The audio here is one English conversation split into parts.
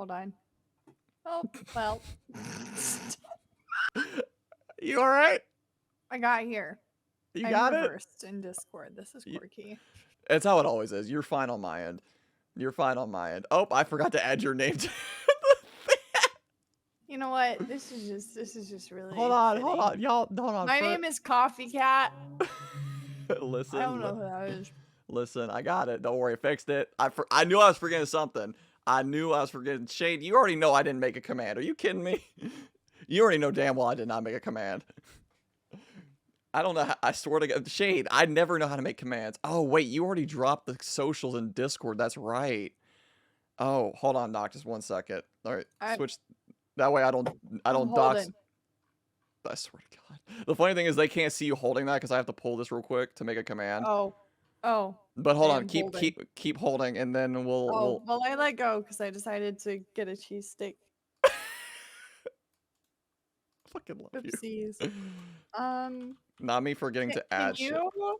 hold on. Oh, well. You all right? I got here. You I'm got it? reversed in Discord. This is quirky. It's how it always is. You're fine on my end. You're fine on my end. Oh, I forgot to add your name to You know what? This is just really Hold on, fitting. y'all, hold on. My name is Coffee Cat. Listen, I don't know who that is. Listen, I got it. Don't worry, I fixed it. I knew I was forgetting something. I knew I was forgetting. Shade, you already know I didn't make a command. Are you kidding me? You already know damn well I did not make a command. I don't know how, I swear to God. Shade, I never know how to make commands. Oh, wait, you already dropped the socials in Discord. That's right. Oh, hold on, Doc, just 1 second. All right, switch. That way I don't dox. I swear to God. The funny thing is they can't see you holding that because I have to pull this real quick to make a command. Oh. But hold on, keep holding, and then we'll. Well, I let go because I decided to get a cheese steak. Fucking love Oopsies. you. Not me forgetting to add shit. Can you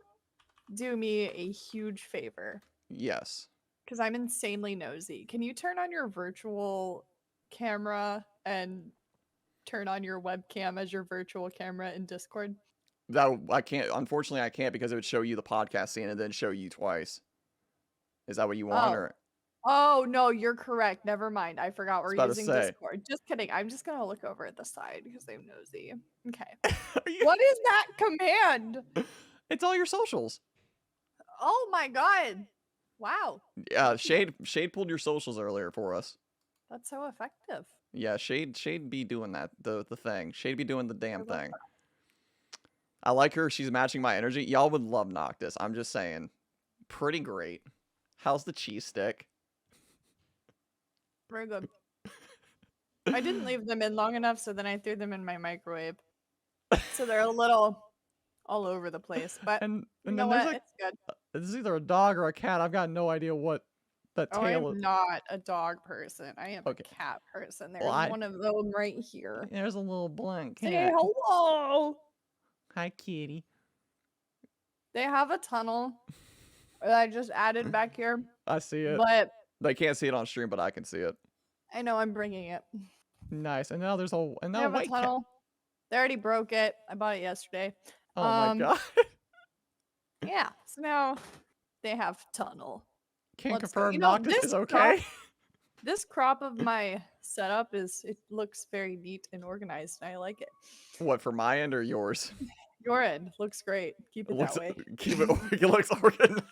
do me a huge favor? Yes. Because I'm insanely nosy. Can you turn on your virtual camera and turn on your webcam as your virtual camera in Discord? That I can't. Unfortunately, I can't because it would show you the podcast scene and then show you twice. Is that what you want? Or oh no, you're correct. Never mind. I forgot we're using Discord. Just kidding. I'm just gonna look over at the side because I'm nosy. Okay. What is that command? It's all your socials. Oh my god. Wow. Yeah, Shade pulled your socials earlier for us. That's so effective. Yeah, Shade be doing that, the thing. Shade be doing the damn thing. I like her. She's matching my energy. Y'all would love Noctis. I'm just saying. Pretty great. How's the cheese stick? Very good. I didn't leave them in long enough, so then I threw them in my microwave. So they're a little all over the place. But you know what? It's good. This is either a dog or a cat. I've got no idea what that tail is. I'm not a dog person. I am a cat person. There's one of them right here. There's a little blank cat. Say hello. Hi, kitty. They have a tunnel that I just added back here. I see it. But they can't see it on stream, but I can see it. I know, I'm bringing it. Nice. And now there's a a tunnel. Cat. They already broke it. I bought it yesterday. Oh my god. Yeah. So now they have tunnel. Can't confirm Noctis is okay. This crop of my setup it looks very neat and organized, and I like it. What, for my end or yours? Your end looks great. Keep it that way. Keep it. It looks organized.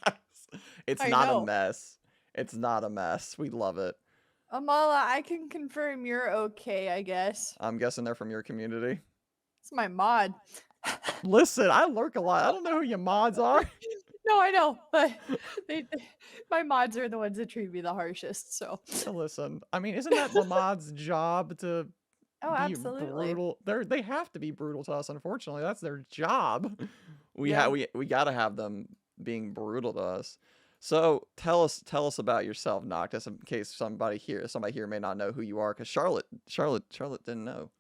It's not a mess. It's not a mess. We love it. Amala, I can confirm you're okay, I guess. I'm guessing they're from your community. It's my mod. Listen, I lurk a lot. I don't know who your mods are. No, I know, but my mods are the ones that treat me the harshest, so. Listen, I mean, isn't that the mod's job to be absolutely. brutal? They have to be brutal to us, unfortunately. That's their job. We gotta have them being brutal to us. So tell us about yourself, Noctis, in case somebody here may not know who you are, because Charlotte didn't know.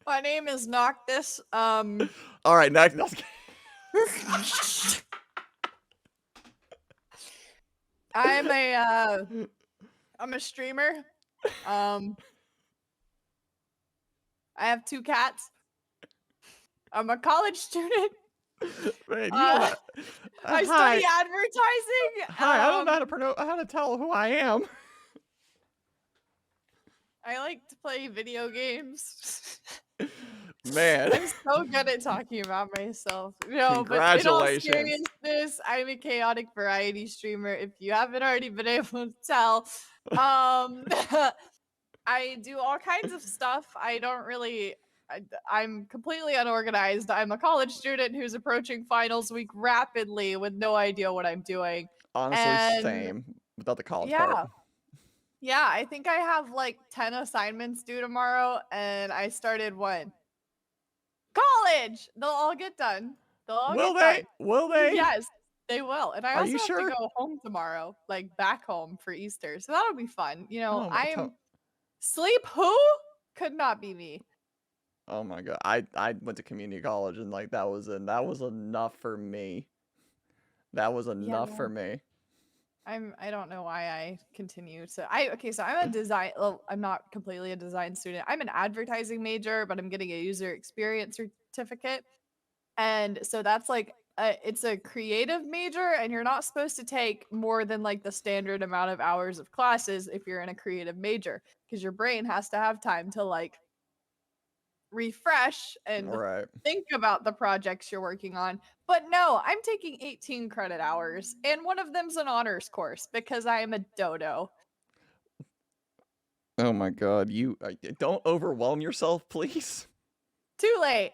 My name is Noctis. All right, next. I'm a streamer. I have 2 cats. I'm a college student. Man, I study advertising. Hi, I don't know how to tell who I am. I like to play video games. Man, I'm so good at talking about myself. No, congratulations. But in all seriousness, I'm a chaotic variety streamer. If you haven't already been able to tell, I do all kinds of stuff. I'm completely unorganized. I'm a college student who's approaching finals week rapidly with no idea what I'm doing. Honestly, same without the college part. Yeah, I think I have like 10 assignments due tomorrow, and I started one. College! They'll all get done. Will they? Yes, they will. And I also have to go home tomorrow, like back home for Easter. So that'll be fun. You know, sleep who? Could not be me. Oh my god. I went to community college, and like that was enough for me. That was enough for me. I don't know why I continue to okay, so I'm a design well, I'm not completely a design student. I'm an advertising major, but I'm getting a user experience certificate. And so that's like it's a creative major and you're not supposed to take more than like the standard amount of hours of classes if you're in a creative major because your brain has to have time to like refresh and Right. think about the projects you're working on. But no, I'm taking 18 credit hours, and one of them's an honors course because I am a dodo. Oh my god, you don't overwhelm yourself, please. Too late.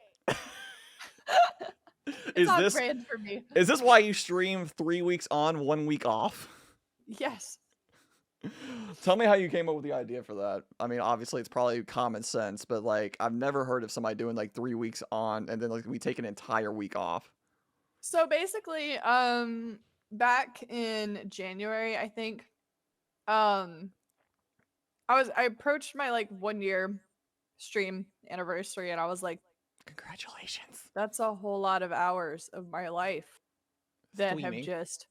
It's Is on this brand for me. is this why you stream 3 weeks on, 1 week off? Yes. Tell me how you came up with the idea for that. I mean, obviously it's probably common sense, but like I've never heard of somebody doing like 3 weeks on and then like we take an entire week off. So basically, back in January, I think, um, I approached my like 1 year stream anniversary, and I was like, Congratulations. that's a whole lot of hours of my life that have Streaming. just,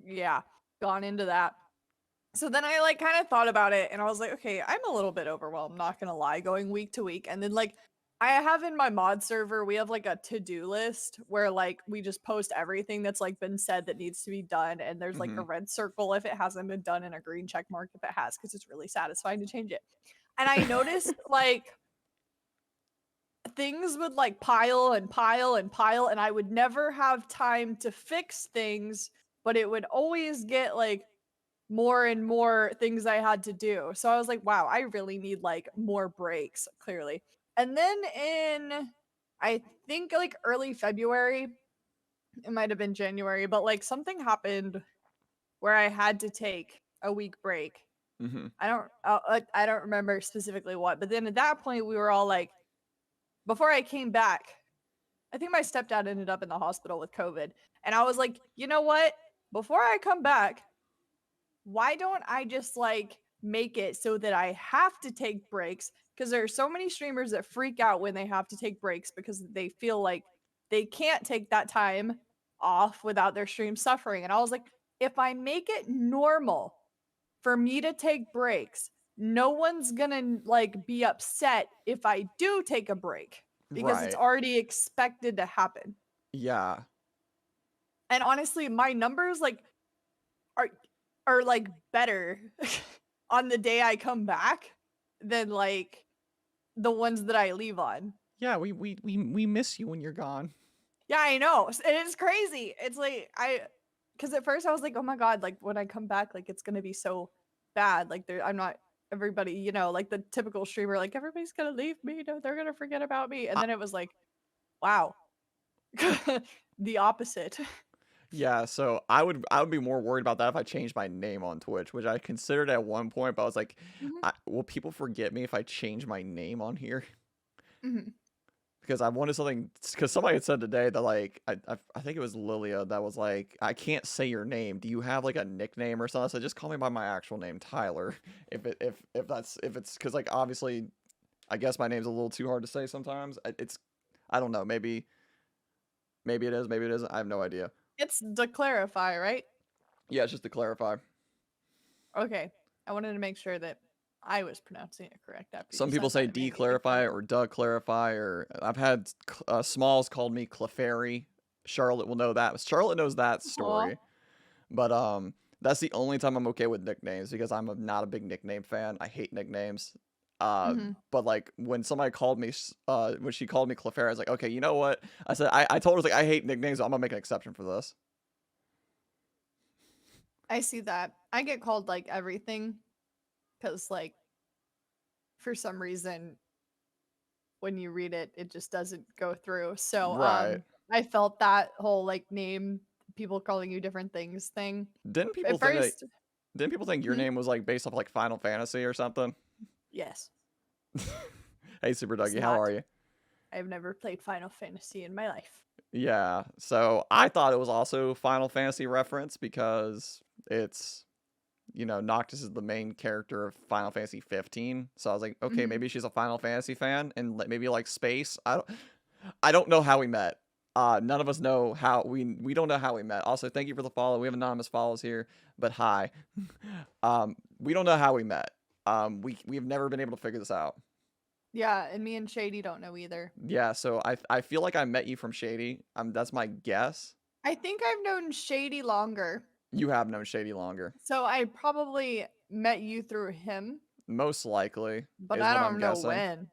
yeah, gone into that. So then I like kind of thought about it and I was like, okay, I'm a little bit overwhelmed, not gonna lie, going week to week. And then like I have in my mod server, we have like a to-do list where like we just post everything that's like been said that needs to be done. And there's like a red circle if it hasn't been done and a green check mark if it has, because it's really satisfying to change it. And I noticed like things would like pile and pile and pile, and I would never have time to fix things, but it would always get like more and more things I had to do. So I was like, wow, I really need like more breaks, clearly. And then in I think like early February, it might have been January, but like something happened where I had to take a week break. Mm-hmm. I don't remember specifically what, but then at that point we were all like before I came back, I think my stepdad ended up in the hospital with COVID. And I was like, you know what? Before I come back, why don't I just like make it so that I have to take breaks? Because there are so many streamers that freak out when they have to take breaks because they feel like they can't take that time off without their stream suffering. And I was like, if I make it normal for me to take breaks, no one's gonna like be upset if I do take a break because it's Right. already expected to happen. Yeah. And honestly, my numbers like are are like better on the day I come back than like the ones that I leave on. Yeah, we miss you when you're gone. Yeah, I know. And it's crazy. It's like because at first I was like, oh my god, like when I come back, like it's gonna be so bad. Like I'm not everybody, you know, like the typical streamer, like everybody's gonna leave me, no, they're gonna forget about me. And I, then it was like, wow. The opposite. yeah, so I would be more worried about that if I changed my name on Twitch, which I considered at one point, but I was like, Mhm, will people forget me if I change my name on here? mhm. Because I wanted something. Because somebody had said today that like I think it was Lilia that was like, I can't say your name. Do you have like a nickname or something? I said, just call me by my actual name, Tyler. If it's because like obviously, I guess my name's a little too hard to say sometimes. I don't know. Maybe it is. Maybe it isn't. I have no idea. It's to clarify, right? Yeah, it's just to clarify. Okay. I wanted to make sure that I was pronouncing it correct after you Some people said that. say It made me think about declarify it. or Doug clarify, or I've had Smalls called me Clefairy. Charlotte will know that. Charlotte knows that Aw. story. But that's the only time I'm okay with nicknames because not a big nickname fan. I hate nicknames. Mhm. But like when somebody called me, when she called me Clefairy, I was like, okay, you know what? I said I told her like I hate nicknames, so I'm gonna make an exception for this. I see that. I get called like everything because like for some reason when you read it, it just doesn't go through. So Right? I felt that whole like name people calling you different things thing. Didn't people At think that? first, Didn't people think your hmm, name was like based off like Final Fantasy or something? yes, Hey, Super it's Dougie, how not. are you? I've never played Final Fantasy in my life. Yeah, so I thought it was also Final Fantasy reference because it's, Noctis is the main character of Final Fantasy 15. So I was like, okay, Hmm. maybe she's a Final Fantasy fan and maybe like space. I don't know how we met. None of us know how we don't know how we met. Also, thank you for the follow. We have anonymous follows here, but hi. We don't know how we met. We've never been able to figure this out. Yeah, and me and Shady don't know either. Yeah, so I feel like I met you from Shady. That's my guess. I think I've known Shady longer. You have known Shady longer. So I probably met you through him, Most likely but is I what I'm don't know guessing. when.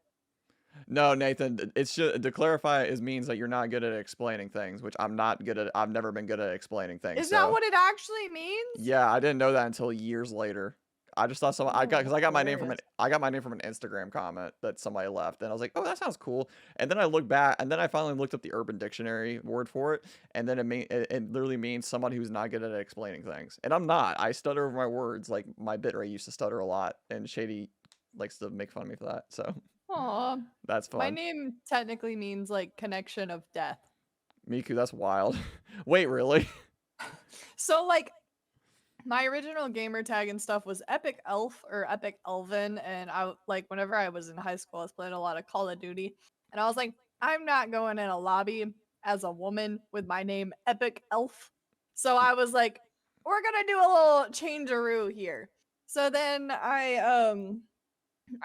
No, Nathan, it's just to clarify is means that you're not good at explaining things, which I'm not good at. I've never been good at explaining things. Is that So what it actually means? yeah, I didn't know that until years later. I just thought Oh, I got my name from hilarious. an Instagram comment that somebody left, and I was like, oh, that sounds cool. And then I looked back, and then I finally looked up the Urban Dictionary word for it, and then it literally means somebody who's not good at explaining things. And I'm not. I stutter over my words. Like my bit rate used to stutter a lot, and Shady likes to make fun of me for that. So Aw. that's My fun. name technically means like connection of death. Miku, that's wild. Wait, really? So like my original gamer tag and stuff was Epic Elf or Epic Elven, and like whenever I was in high school, I was playing a lot of Call of Duty, and I was like, I'm not going in a lobby as a woman with my name Epic Elf. So I was like, we're gonna do a little changearoo here. So then I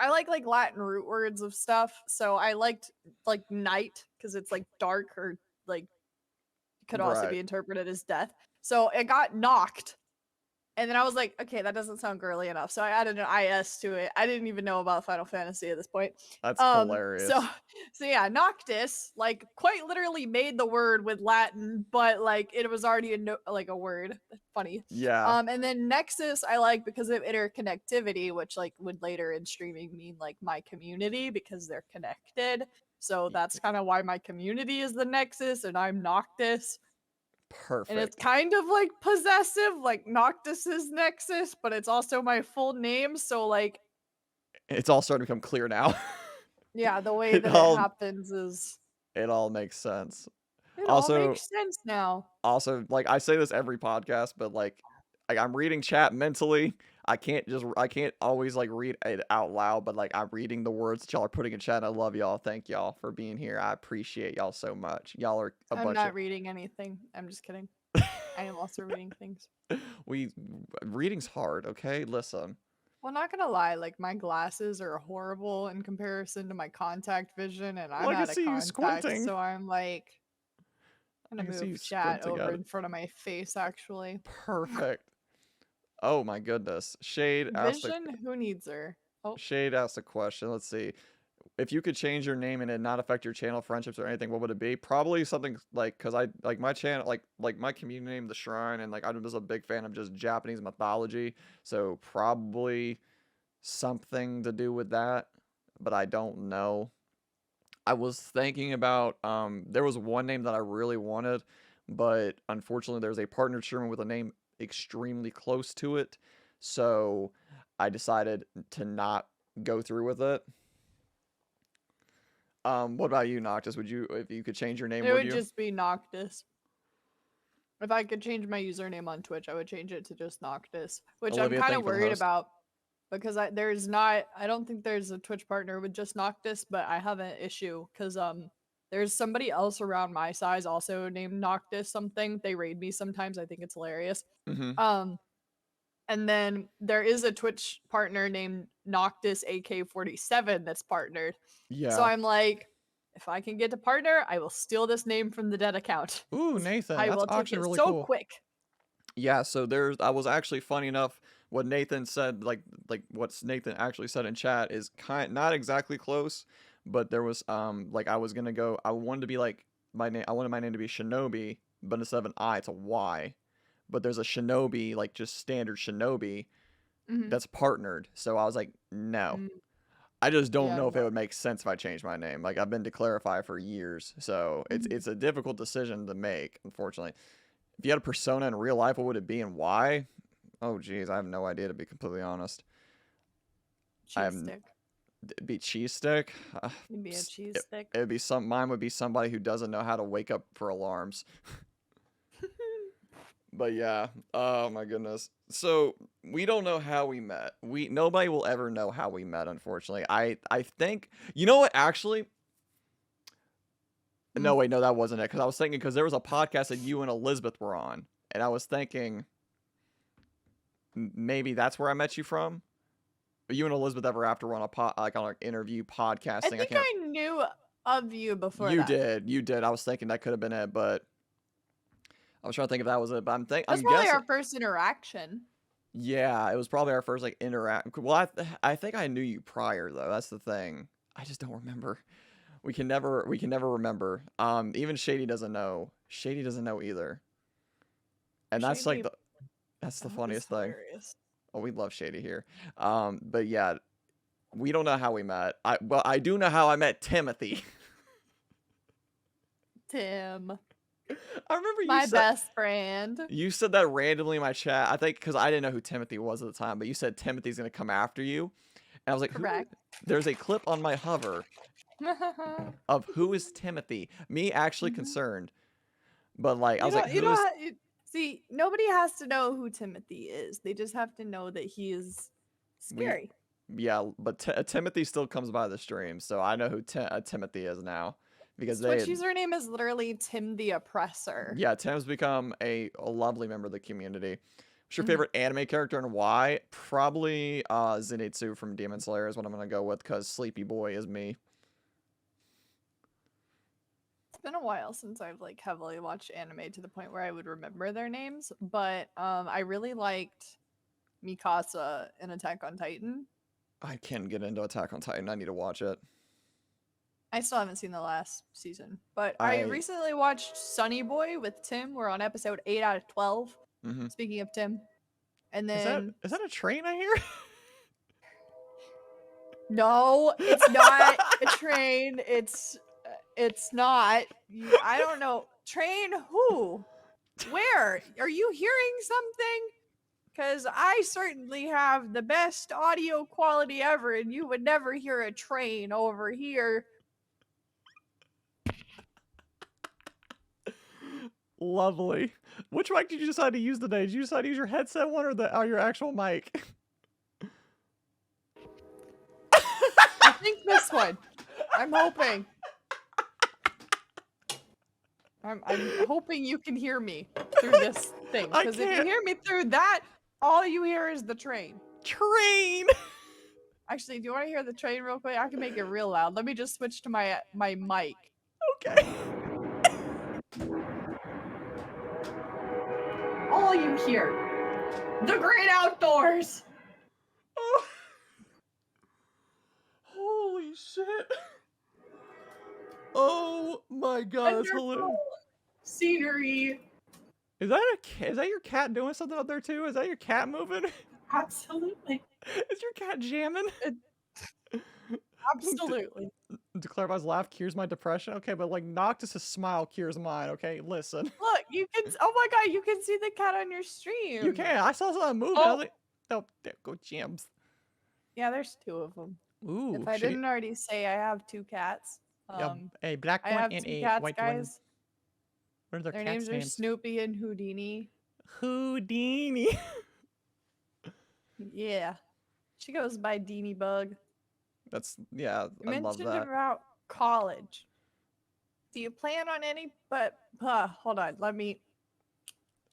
like Latin root words of stuff. So I liked like night because it's like dark or like could also Right. be interpreted as death. So it got knocked. And then I was like, okay, that doesn't sound girly enough. So I added an IS to it. I didn't even know about Final Fantasy at this point. That's So hilarious. so yeah, Noctis like quite literally made the word with Latin, but like it was already like a word. Funny. Yeah. And then Nexus I like because of interconnectivity, which like would later in streaming mean like my community because they're connected. So that's kind of why my community is the Nexus and I'm Noctis. And it's Perfect. kind of like possessive, like Noctis's Nexus, but it's also my full name. So like, It's all starting to become clear now. yeah, the way it that it all happens is it all makes sense. it all Also, makes sense now. like I say this every podcast, but like I'm reading chat mentally. I can't always like read it out loud, but like I'm reading the words that y'all are putting in chat. I love y'all. Thank y'all for being here. I appreciate y'all so much. Y'all are a I'm bunch not reading anything. I'm just kidding. of I am also reading things. we reading's hard, okay? Listen. Well, not gonna lie, like my glasses are horrible in comparison to my contact vision, and I'm Well, I can out of see you contact, squinting. so I'm like I gonna can see you move chat squinting over at it. in front of my face actually. Perfect. Oh my goodness. Vision? Who needs her? Oh, Shade asked a question. Let's see. If you could change your name and it not affect your channel, friendships, or anything, what would it be? Probably something like, cause I like my channel, like my community name, The Shrine, and like I'm just a big fan of just Japanese mythology. So probably something to do with that, but I don't know. I was thinking about there was one name that I really wanted, but unfortunately there's a partner streamer with a name extremely close to it. So I decided to not go through with it. What about you, Noctis? Would you, if you could change your name, it would would you? just be Noctis. If I could change my username on Twitch, I would change it to just Noctis, which I'm Olivia, kind thank of you for the worried host. about because I don't think there's a Twitch partner with just Noctis, but I have an issue because there's somebody else around my size also named Noctis something. They raid me sometimes. I think it's hilarious. Mm-hmm. Um and then there is a Twitch partner named Noctis AK47 that's partnered. So Yeah. I'm like, if I can get to partner, I will steal this name from the dead account. Ooh, Nathan, I that's will take actually it really so cool. quick. Yeah, so I was actually funny enough what Nathan said, like what's Nathan actually said in chat is not exactly close, but there was like I wanted to be like I wanted my name to be Shinobi, but instead of an I, it's a Y. But there's a Shinobi, like just standard Shinobi Mhm. that's partnered. So I was like, no. Mm, I just don't yeah, know if it no. would make sense if I changed my name. Like I've been to clarify for years, so Mhm. it's a difficult decision to make, unfortunately. If you had a persona in real life, what would it be and why? Oh, geez, I have no idea to be completely honest. I have Cheese stick. it'd be cheese stick. You'd be a cheese stick. It'd be mine would be somebody who doesn't know how to wake up for alarms. But yeah, oh my goodness. So we don't know how we met. Nobody will ever know how we met, unfortunately. I think you know what actually No, wait, no, that wasn't it. Because I was thinking, because there was a podcast that you and Elizabeth were on, and I was thinking maybe that's where I met you from. You and Elizabeth ever after were on on an interview I podcasting? I think can't. I knew of you before You that. did, you did. I was thinking that could have been it, but I was trying to think if that was it. But That's I'm probably guessing. our first interaction. Yeah, it was probably our first like interact. Well, I think I knew you prior though. That's the thing. I just don't remember. We can never remember. Even Shady doesn't know. Shady doesn't know either. And that's like Shady, that's the is funniest thing. hilarious. Oh, we love Shady here. But yeah, we don't know how we met. I do know how I met Timothy. Tim, I remember my best friend. you said that randomly in my chat. I think because I didn't know who Timothy was at the time, but you said Timothy's gonna come after you, and I was like, Correct. There's a clip on my hover of who is Timothy. Me actually concerned, but like I was like, who is? See, nobody has to know who Timothy is. They just have to know that he is scary. Yeah, but Timothy still comes by the stream, so I know who Timothy is now because His Twitch username is literally Tim the Oppressor. Yeah, Tim's become a lovely member of the community. What's your favorite anime character and why? Probably Zenitsu from Demon Slayer is what I'm gonna go with because Sleepy Boy is me. It's been a while since I've like heavily watched anime to the point where I would remember their names, but I really liked Mikasa in Attack on Titan. I can't get into Attack on Titan. I need to watch it. I still haven't seen the last season, but I recently watched Sunny Boy with Tim. We're on episode 8 out of 12. Speaking of Tim, and then is that a train I hear? No, it's not a train. It's not. I don't know. Train who? Where? Are you hearing something? Because I certainly have the best audio quality ever, and you would never hear a train over here. Lovely. Which mic did you decide to use today? Did you decide to use your headset one or your actual mic? I think this one. I'm hoping. I'm hoping you can hear me through this thing. Because if you hear me through that, all you hear is the train. Train! Actually, do you want to hear the train real quick? I can make it real loud. Let me just switch to my mic. Okay. All you hear. The great outdoors! Oh. Holy shit. Oh my god, that's hilarious. Scenery. Is that your cat doing something up there too? Is that your cat moving? Absolutely. Is your cat jamming? Absolutely. To clarify, his laugh cures my depression. Okay, but like Noctis' smile cures mine. Okay, listen. Look, you can. Oh my god, you can see the cat on your stream. You can. I saw something moving. I was like, oh, there go Jams. Yeah, there's 2 of them. Ooh. If I didn't already say, I have 2 cats. A black one and a cats, white guys. one. What are their names? Are Snoopy and Houdini. Houdini. Yeah. She goes by Deanie Bug. That's, yeah, I love that. Mentioned about college. Do you plan on any, hold on, let me.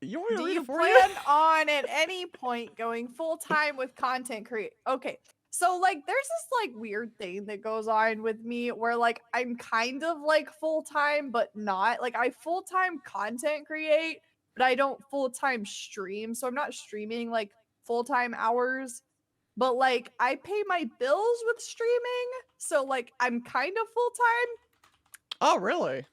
You want me to read Do you it for plan on at any point going full-time with content create? Okay. So like there's this like weird thing that goes on with me where like I'm kind of like full-time but not. Like I full-time content create, but I don't full-time stream. So I'm not streaming like full-time hours. But like I pay my bills with streaming. So like I'm kind of full-time. Oh, really?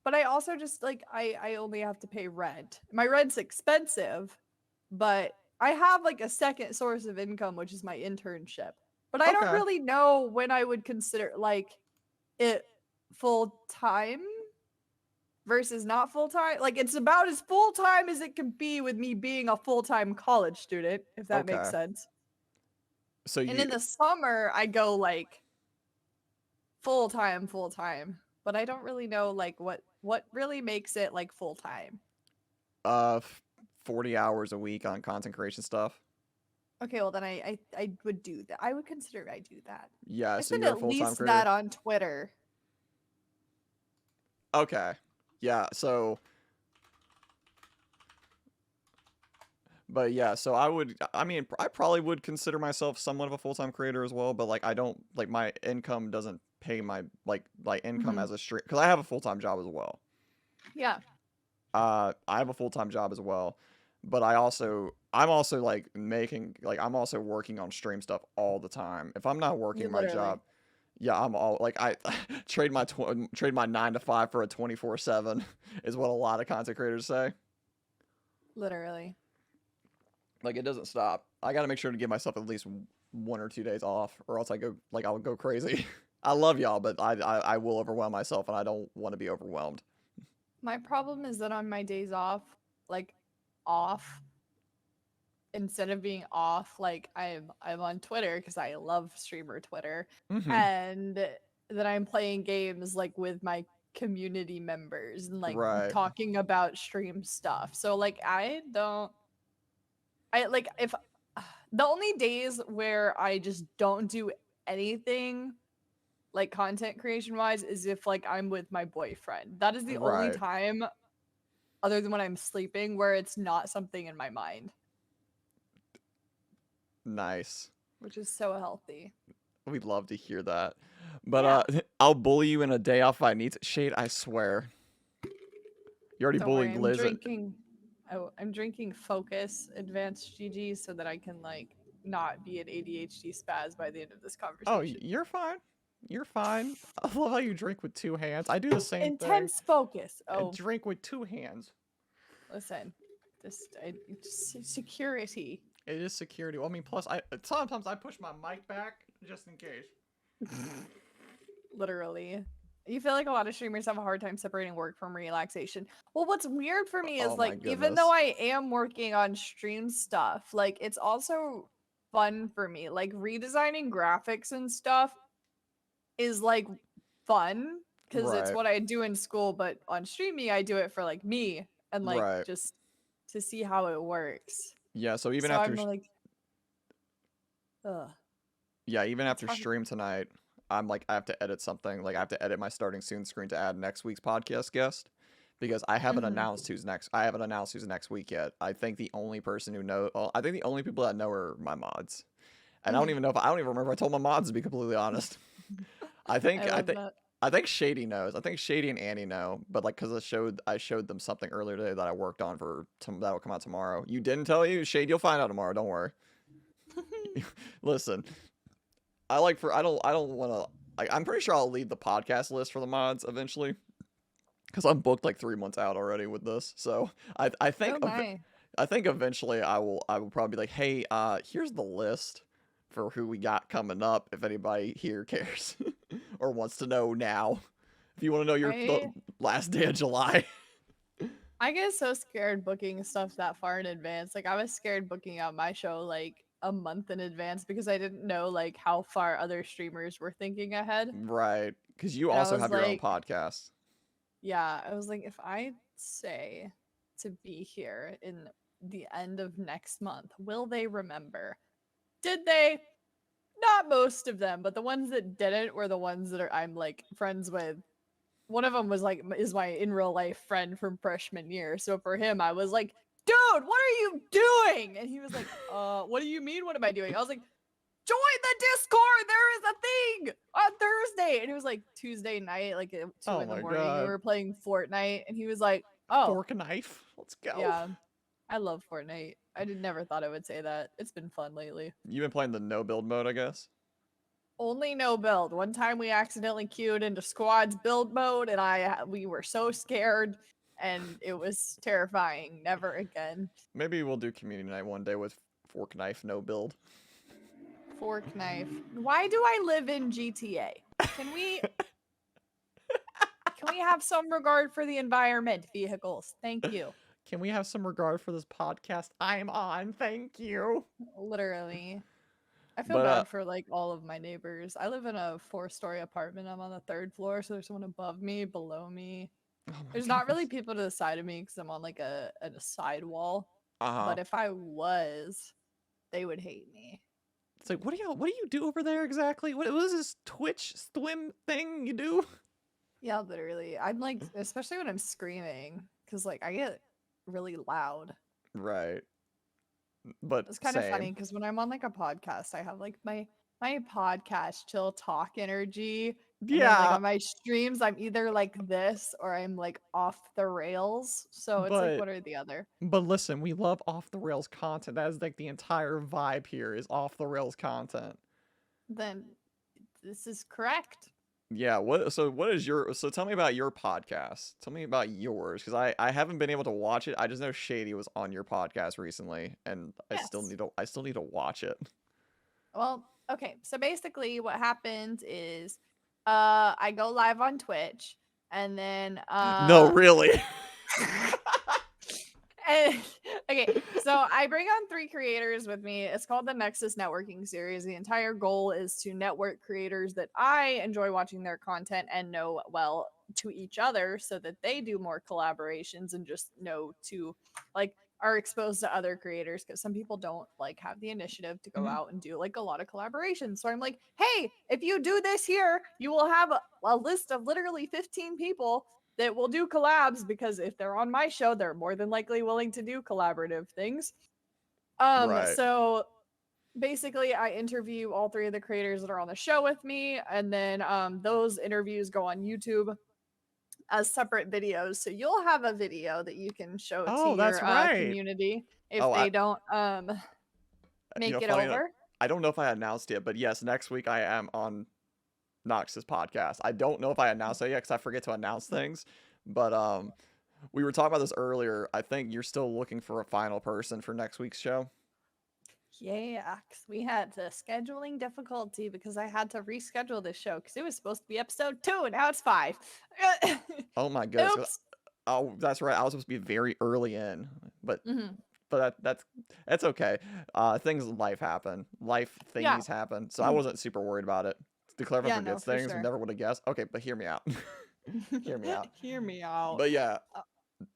But I also just like I only have to pay rent. My rent's expensive, but I have like a second source of income, which is my internship. But I don't really know when I would consider like it full time versus not full time. Like it's about as full time as it can be with me being a full-time college student, if that makes sense. So and in the summer I go like full time. But I don't really know like what really makes it like full time. 40 hours a week on content creation stuff. Okay, well then I would do that. I would consider I do that. Yeah, I so said you're a at full-time least creator. that on Twitter. Okay. Yeah, so but yeah, so I mean, I probably would consider myself somewhat of a full-time creator as well, but like I don't like my income doesn't pay my like income Hmm. as a stream because I have a full-time job as well. Yeah, I have a full-time job as well, but I'm also like making like I'm also working on stream stuff all the time. If I'm not you working my literally, job, yeah, I'm all like I trade my 9 to 5 for a 24/7 is what a lot of content creators say. literally. Like it doesn't stop. I got to make sure to give myself at least 1 or 2 days off, or else I'll go crazy. I love y'all, but I will overwhelm myself, and I don't want to be overwhelmed. My problem is that on my days off, like off, instead of being off, like I'm on Twitter because I love streamer Twitter, Hmm. and then I'm playing games like with my community members and like Right. talking about stream stuff. So like I like if the only days where I just don't do anything like content creation wise is if like I'm with my boyfriend. That is the only Right. time other than when I'm sleeping where it's not something in my mind, Nice. which is so healthy. We'd love to hear that. But Yeah. I'll bully you in a day off if I need to. Shade, I swear. You already Don't worry, bullied Liz. I'm drinking Focus Advanced GG so that I can like not be an ADHD spaz by the end of this Oh, conversation. you're fine. You're fine. I love how you drink with 2 hands. I do the same thing. Intense focus. I Oh, drink with 2 hands. listen, security. It is security. Well, I mean, plus I sometimes I push my mic back just in case. Literally. You feel like a lot of streamers have a hard time separating work from relaxation. Well, what's weird for me Oh is my like even though goodness. I am working on stream stuff, like it's also fun for me. Like redesigning graphics and stuff is like fun because it's Right. what I do in school, but on streaming I do it for like me and like Right. just to see how it works. Yeah. So even So after I'm like, ugh, yeah, even it's after hard. stream tonight, I'm like I have to edit something. Like I have to edit my starting soon screen to add next week's podcast guest because I haven't Mhm. announced who's next. I haven't announced who's next week yet. I think the only person who know well, I think the only people that know are my mods. And I don't Mhm. even know if I don't even remember if I told my mods to be completely honest. I I think I love think that. I think Shady knows. I think Shady and Annie know, but like because I showed them something earlier today that I worked on that'll come out tomorrow. You didn't tell you, Shade. You'll find out tomorrow. Don't worry. Listen, I don't want to. Like, I'm pretty sure I'll leave the podcast list for the mods eventually because I'm booked like 3 months out already with this. So Oh my. I think eventually I will probably be like, hey, here's the list for who we got coming up if anybody here cares or wants to know now. If you want to know the I last day of July. I get so scared booking stuff that far in advance. Like I was scared booking out my show like a month in advance because I didn't know like how far other streamers were thinking ahead. Right, because you And I also was have your own like, podcast. yeah, I was like if I say to be here in the end of next month, will they remember? Did they? Not most of them, but the ones that didn't were the ones that I'm like friends with. One of them was like is my in real life friend from freshman year. So for him, I was like, "Dude, what are you doing?" And he was like, what do you mean? What am I doing?" I was like, "Join the Discord. There is a thing on Thursday." And it was like Tuesday night, like at two Oh in the my morning. We god. were playing Fortnite, and he was like, "Oh, Fork and knife. Let's go. yeah, I love Fortnite." I did never thought I would say that. It's been fun lately. You've been playing the no build mode, I guess. Only no build. One time we accidentally queued into squads build mode and we were so scared and it was terrifying. Never again. Maybe we'll do community night one day with fork knife no build. Fork knife. Why do I live in GTA? Can we can we have some regard for the environment, vehicles? Thank you. Can we have some regard for this podcast I'm on? Thank you. Literally. I feel But bad for like all of my neighbors. I live in a 4-story apartment. I'm on the third floor, so there's someone above me, below me. oh my There's not really goodness. people to the side of me because I'm on like a side wall. Uh-huh. But if I was, they would hate me. It's like what do you do over there exactly? What is this Twitch swim thing you do? Yeah, literally. I'm like, especially when I'm screaming, because like I get really loud. Right. But It's kind of same. funny because when I'm on like a podcast, I have like my podcast chill talk energy. And then like Yeah, on my streams, I'm either like this or I'm like off the rails. So it's like but one or the other. listen, we love off the rails content. That is like the entire vibe here is off the rails content. Then this is correct. Yeah, what is your so tell me about your podcast. Tell me about yours cuz I haven't been able to watch it. I just know Shady was on your podcast recently and Yes. I still need to watch it. Well, okay. So basically what happens is I go live on Twitch and then No, really. And, okay, so I bring on 3 creators with me. It's called the Nexus Networking Series. The entire goal is to network creators that I enjoy watching their content and know well to each other so that they do more collaborations and just know to like are exposed to other creators because some people don't like have the initiative to go Mhm. out and do like a lot of collaborations. So I'm like, hey, if you do this here, you will have a list of literally 15 people that will do collabs because if they're on my show, they're more than likely willing to do collaborative things. Right. So basically I interview all 3 of the creators that are on the show with me, and then those interviews go on YouTube as separate videos. So you'll have a video that you can show to Oh, that's your right. community if Oh, they don't you know make it funny enough, over. I don't know if I announced it, but yes, next week I am on Nox's podcast. I don't know if I announced it yet because I forget to announce things. But we were talking about this earlier. I think you're still looking for a final person for next week's show. Yeah, because we had the scheduling difficulty because I had to reschedule this show because it was supposed to be episode 2 and now it's 5. Oh my goodness. Oops. Oh, that's right. I was supposed to be very early in, but Hmm. that's okay. Things life happen. Life Yeah. thingies happen. So I wasn't super worried about it. The clever Yeah, no, forgets for things. We sure. never would have guessed. Okay, but hear me out. Hear me out. Hear me out. But yeah, Uh,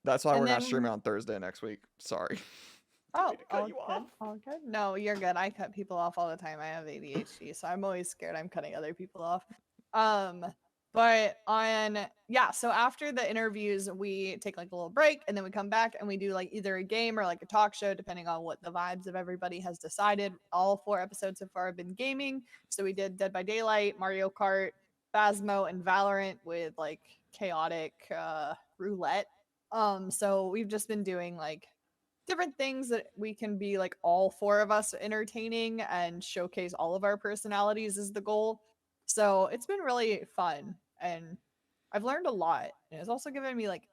that's why and we're not streaming then, on Thursday next week. Sorry. Didn't oh, mean to cut all you good, off. all good. No, you're good. I cut people off all the time. I have ADHD, so I'm always scared I'm cutting other people off. Um, but on yeah, so after the interviews, we take like a little break, and then we come back and we do like either a game or like a talk show, depending on what the vibes of everybody has decided. All 4 episodes so far have been gaming. So we did Dead by Daylight, Mario Kart, Phasmo, and Valorant with like chaotic roulette. So we've just been doing like different things that we can be like all 4 of us entertaining and showcase all of our personalities is the goal. So it's been really fun and I've learned a lot. And it's also given me like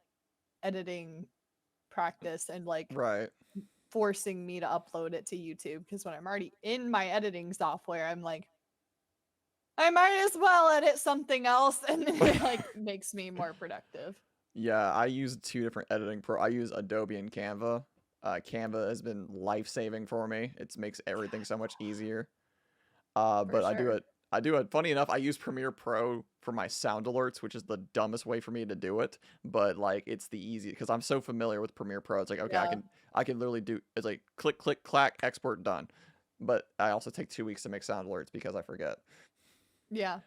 editing practice and like Right. forcing me to upload it to YouTube because when I'm already in my editing software, I'm like, I might as well edit something else and it like makes me more productive. Yeah, I use 2 different editing pro. I use Adobe and Canva. Canva has been life saving for me. It makes everything so much easier. For But I do sure. it. I do it. Funny enough, I use Premiere Pro for my sound alerts, which is the dumbest way for me to do it. But like, it's the easy because I'm so familiar with Premiere Pro. It's like, okay, Yeah. I can literally do. It's like click, click, clack, export, done. But I also take 2 weeks to make sound alerts because I forget. Yeah.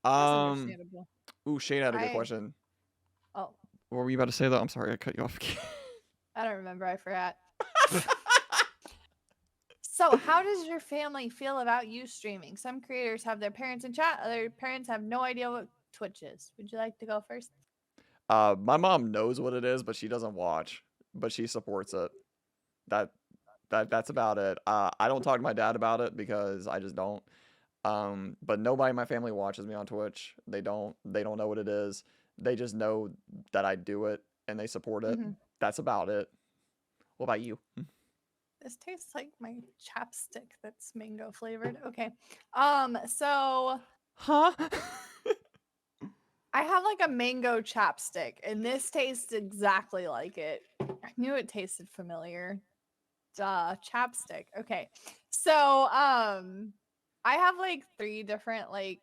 That's Um. understandable. Ooh, Shane had a good I question. oh, What were you about to say though? I'm sorry, I cut you off. I don't remember. I forgot. So, how does your family feel about you streaming? Some creators have their parents in chat, other parents have no idea what Twitch is. Would you like to go first? My mom knows what it is, but she doesn't watch, but she supports it. That that's about it. I don't talk to my dad about it because I just don't. But nobody in my family watches me on Twitch. They don't know what it is. They just know that I do it and they support it. Hmm. That's about it. What about you? This tastes like my chapstick that's mango flavored. Okay. So Huh? I have like a mango chapstick, and this tastes exactly like it. I knew it tasted familiar. Duh, chapstick. Okay. So, I have like 3 different like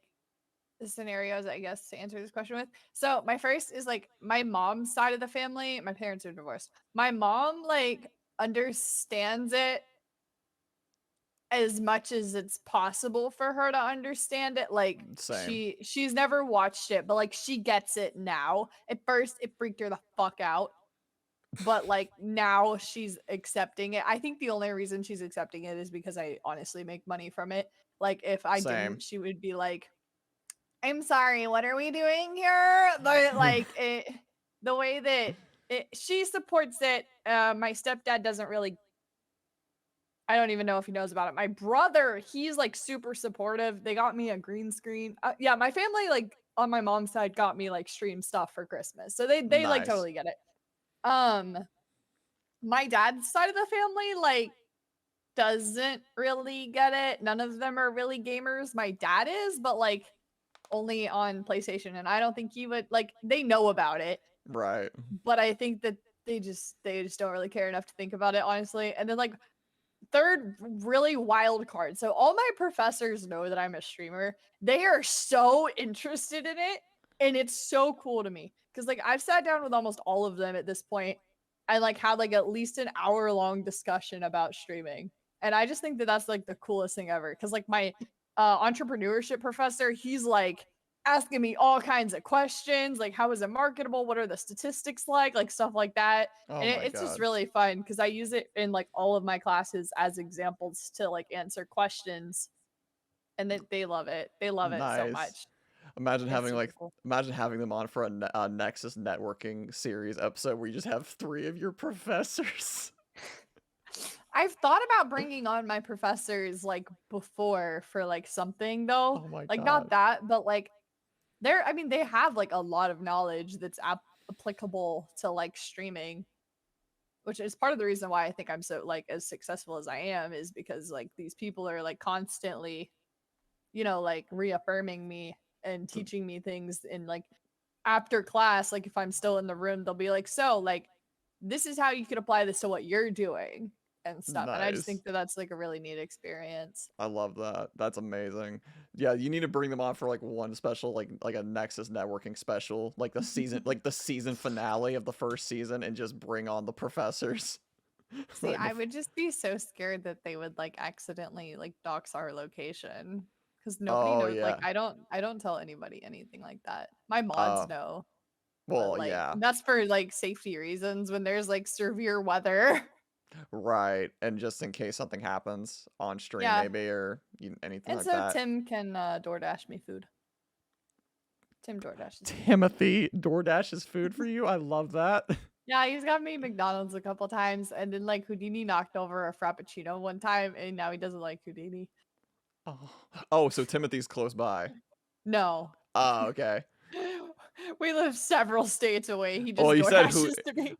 scenarios, I guess, to answer this question with. So my first is like my mom's side of the family. My parents are divorced. My mom like understands it as much as it's possible for her to understand it. Like Same. she's never watched it, but like she gets it now. At first it freaked her the fuck out, but like now she's accepting it. I think the only reason she's accepting it is because I honestly make money from it. Like if I Same. didn't, she would be like, "I'm sorry, what are we doing here?" But like the way that she supports it, my stepdad doesn't really. I don't even know if he knows about it. My brother, he's like super supportive. They got me a green screen. Yeah, my family like on my mom's side got me like stream stuff for Christmas. So they like Nice. totally get it. Um my dad's side of the family like doesn't really get it. None of them are really gamers. My dad is, but like only on PlayStation, and I don't think he would like they know about it, Right. but I think that they just don't really care enough to think about it honestly. And then like third really wild card. So all my professors know that I'm a streamer. They are so interested in it, and it's so cool to me cuz like I've sat down with almost all of them at this point and like had like at least an hour long discussion about streaming. And I just think that that's like the coolest thing ever cuz like my entrepreneurship professor, he's like asking me all kinds of questions like how is it marketable, what are the statistics like stuff like that. Oh And my it's just god. really fun because I use it in like all of my classes as examples to like answer questions, and they love it. They love it so Nice. much. Imagine It's having super like cool. imagine having them on for a Nexus networking series episode where you just have 3 of your professors. I've thought about bringing on my professors like before for like something though, Oh my like god. not that, but like they're I mean they have like a lot of knowledge that's applicable to like streaming, which is part of the reason why I think I'm so like as successful as I am is because like these people are like constantly, like reaffirming me and Th- teaching me things in like after class, like if I'm still in the room, they'll be like, "So, like this is how you could apply this to what you're doing." And stuff. And I just Nice. think that that's like a really neat experience. I love that. That's amazing. Yeah, you need to bring them on for like one special like a Nexus networking special, like the season finale of the first season and just bring on the professors. See, Right I before. would just be so scared that they would like accidentally like dox our location because nobody Oh knows. Like, yeah. I don't tell anybody anything like that. My mods Uh know, but well, like yeah. that's for like safety reasons when there's like severe weather. Right. And just in case something happens on stream Yeah, maybe or anything and like so that. Tim can DoorDash me food. Tim DoorDashes me food. Timothy DoorDash's food for you. I love that. Yeah, he's got me McDonald's a couple times, and then like Houdini knocked over a Frappuccino one time, and now he doesn't like Houdini. Oh. Oh, so Timothy's close by. No. Oh, okay. We live several states away. He Well, just you said who DoorDashes to me.